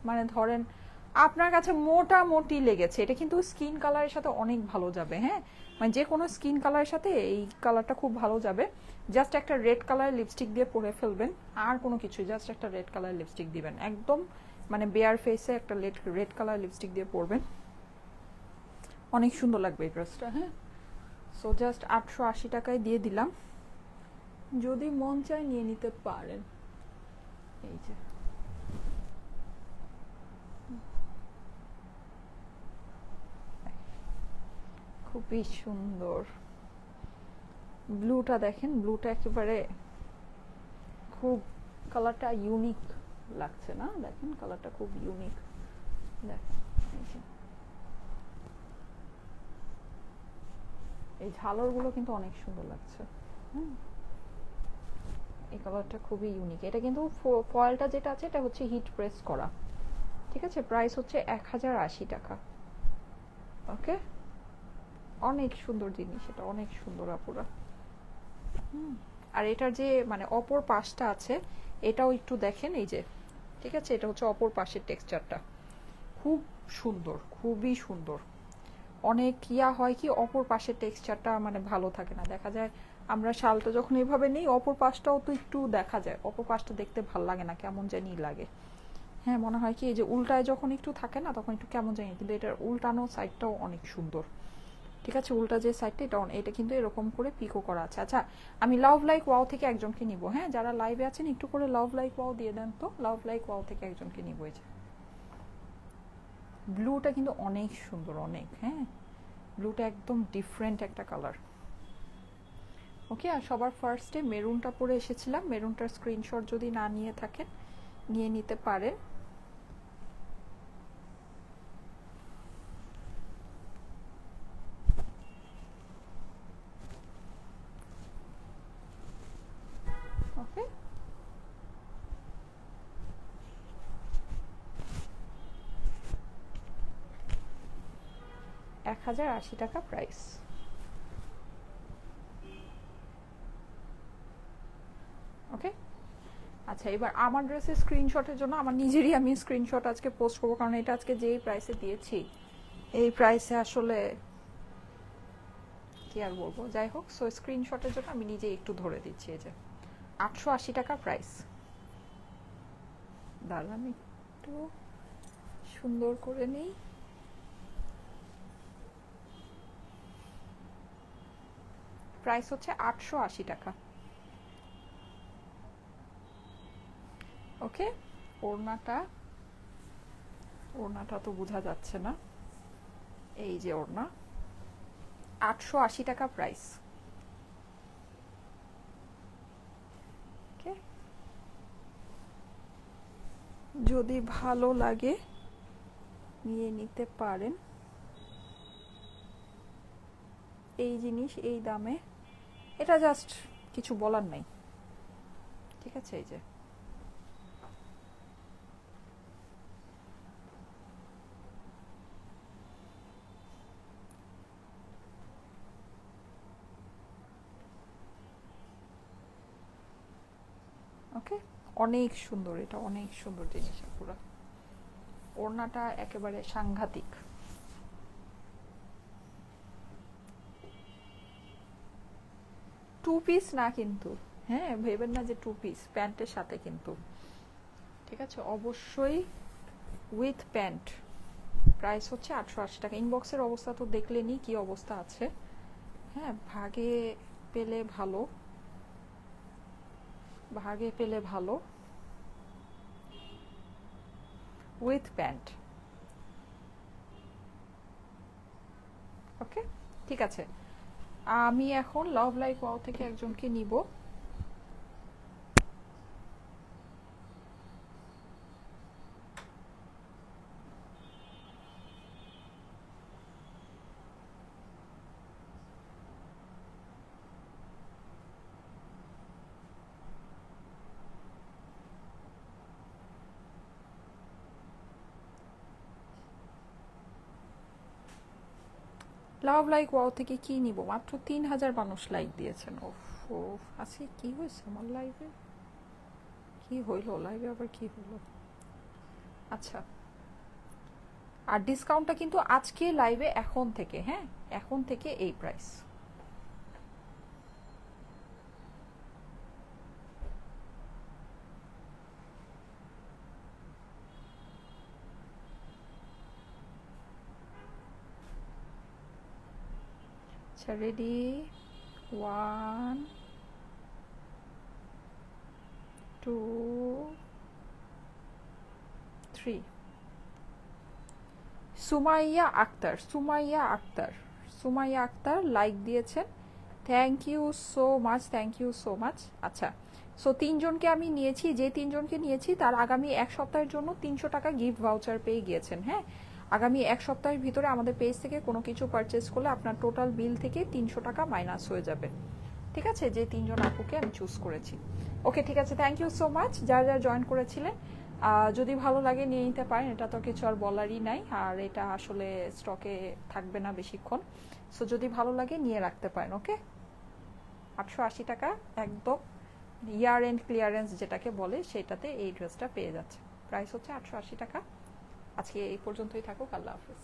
A: মানে ধরেন আপনার কাছে মোটামুটি লেগেছে, এটা কিন্তু স্কিন কালারের সাথে অনেক ভালো যাবে, হ্যাঁ মানে যে কোনো স্কিন কালারের সাথে এই কালারটা খুব ভালো যাবে। জাস্ট একটা রেড কালারের লিপস্টিক দিয়ে পরে ফেলবেন, আর কোনো কিছু, জাস্ট একটা রেড কালারের লিপস্টিক দিবেন, একদম মানে বেয়ার ফেসে একটা রেড কালার লিপস্টিক দিয়ে পরবেন, অনেক সুন্দর লাগবে এই ড্রেসটা। হ্যাঁ সো জাস্ট 880 টাকায় দিয়ে দিলাম, যদি মন চায় নিয়ে নিতে পারেন। এই যে খুবই সুন্দর ব্লুটা, দেখেন ব্লুটা একেবারে খুব কালারটা ইউনিক লাগছে না, দেখেন কালারটা খুব ইউনিক। দেখেন এই ঝালরগুলো কিন্তু অনেক সুন্দর লাগছে। এই কালারটা খুবই ইউনিক। এটা কিন্তু ফয়েলটা যেটা আছে এটা হচ্ছে হিট প্রেস করা, ঠিক আছে। প্রাইস হচ্ছে 1080 টাকা। ওকে অনেক সুন্দর জিনিস, এটা অনেক সুন্দর আপুরা। আর এটার যে মানে অপর পাশটা আছে এটাও একটু দেখেন, এই যে ঠিক আছে, এটা হচ্ছে অপর পাশের টেক্সচারটা খুব সুন্দর, খুবই সুন্দর। অনেক হয় কি অপর পাশের টেক্সচারটা মানে ভালো থাকে না, দেখা যায় আমরা শালটা যখন এইভাবে নেই অপর পাশটাও তো একটু দেখা যায়, অপর পাশটা দেখতে ভালো লাগে না, কেমন জানি লাগে। হ্যাঁ মনে হয় কি এই যে উল্টায় যখন একটু থাকে না তখন একটু কেমন জানি, কিন্তু এটার উল্টানো সাইডটাও অনেক সুন্দর। ঠিক আছে, উল্টা যে সাইডটা এটা কিন্তু এরকম করে পিকো করা আছে। আচ্ছা আমি লাভ লাইক ওয়াও থেকে একজনকে নিব, হ্যাঁ যারা লাইভে আছেন একটু করে লাভ লাইক ওয়াও দিয়ে দেন তো, লাভ লাইক ওয়াও থেকে একজনকে নিব। এই যে ব্লুটা কিন্তু অনেক সুন্দর, অনেক, হ্যাঁ ব্লুটা একদম ডিফারেন্ট একটা কালার। ওকে, আর সবার ফার্স্টে মেরুনটা পরে এসেছিলাম, মেরুনটার স্ক্রিনশট যদি না নিয়ে থাকেন নিয়ে নিতে পারেন। ওকে, 1080 টাকা প্রাইস। ওকে, আচ্ছা এবার আমার ড্রেসের স্ক্রিনশটের জন্য আমার নিজেরই আমি স্ক্রিনশট আজকে পোস্ট করবো, কারণ এটা আজকে যেই প্রাইসে দিয়েছি এই প্রাইসে আসলে কি আর বলবো, যাই হোক। সো স্ক্রিনশটের জন্য আমি নিজে একটু ধরে দিচ্ছি। এই যে 880 টাকা প্রাইস। দাঁড়ান একটু সুন্দর করে নেই। প্রাইস হচ্ছে 880 টাকা। ওকে, ওড়নাটা তো বোঝা যাচ্ছে না, এই যে ওড়না 880 টাকা প্রাইস। ওকে, যদি ভালো লাগে নিয়ে নিতে পারেন। এই জিনিস এই দামে, এটা জাস্ট কিছু বলার নাই। ঠিক আছে, এই যে ওকে, অনেক সুন্দর, এটা অনেক সুন্দর জিনিস। পুরো ওড়নাটা একেবারে সাংঘাতিক। টু পিস না কিন্তু, হ্যাঁ ভেবেন না যে টু পিস, প্যান্টের সাথে কিন্তু। ঠিক আছে, অবশ্যই উইথ প্যান্ট। প্রাইস হচ্ছে 880 টাকা। ইনবক্সের অবস্থা তো দেখলেনি কি অবস্থা আছে। হ্যাঁ, ভাগে পেলে ভালো, ভাগে পেলে ভালো। With pant. ওকে, ঠিক আছে। আমি এখন লাভ লাইক ওয়াও থেকে একজনকে নিব। লাভ লাইক ওয়াও থেকে কি নিব? মাত্র 3000 মানুষ লাইক দিয়েছেন। ওফ, আজকে কি হয়েছে আমার লাইভে? কি হইল লাইভে, আবার কি হইল? আচ্ছা, আর ডিসকাউন্টটা কিন্তু আজকে লাইভে এখন থেকে, হ্যাঁ এখন থেকে এই প্রাইস। আচ্ছা রেডি, 1 2 3। সুমাইয়া আক্তার, সুমাইয়া আক্তার লাইক দিয়েছেন। Thank you so much, thank you so much. আচ্ছা, সো 3 জনকে আমি নিয়েছি, যে 3 জনকে নিয়েছি তার আগামী 1 সপ্তাহের জন্য 300 টাকা গিফট ভাউচার পেয়ে গিয়েছেন। হ্যাঁ, আগামী 1 সপ্তাহের ভিতরে আমাদের পেজ থেকে কোনো কিছু পারচেস করলে আপনার টোটাল বিল থেকে 300 টাকা মাইনাস হয়ে যাবে। ঠিক আছে, যে 3 জন আপুকে আমি চুজ করেছি। ওকে, ঠিক আছে, থ্যাংক ইউ সো মাচ যারা যারা জয়েন করেছিলেন। যদি ভালো লাগে নিয়ে নিতে পারেন, এটা তো কিছু আর বলারই নাই, আর এটা আসলে স্টকে থাকবে না বেশিক্ষণ। সো যদি ভালো লাগে নিয়ে রাখতে পারেন। ওকে, 880 টাকা একদম ইয়ার এন্ড ক্লিয়ারেন্স যেটাকে বলে, সেটাতে এই ড্রেসটা পেয়ে যাচ্ছে। প্রাইস হচ্ছে 880 টাকা। আজকে এই পর্যন্তই থাকুক, আল্লাহ হাফেজ।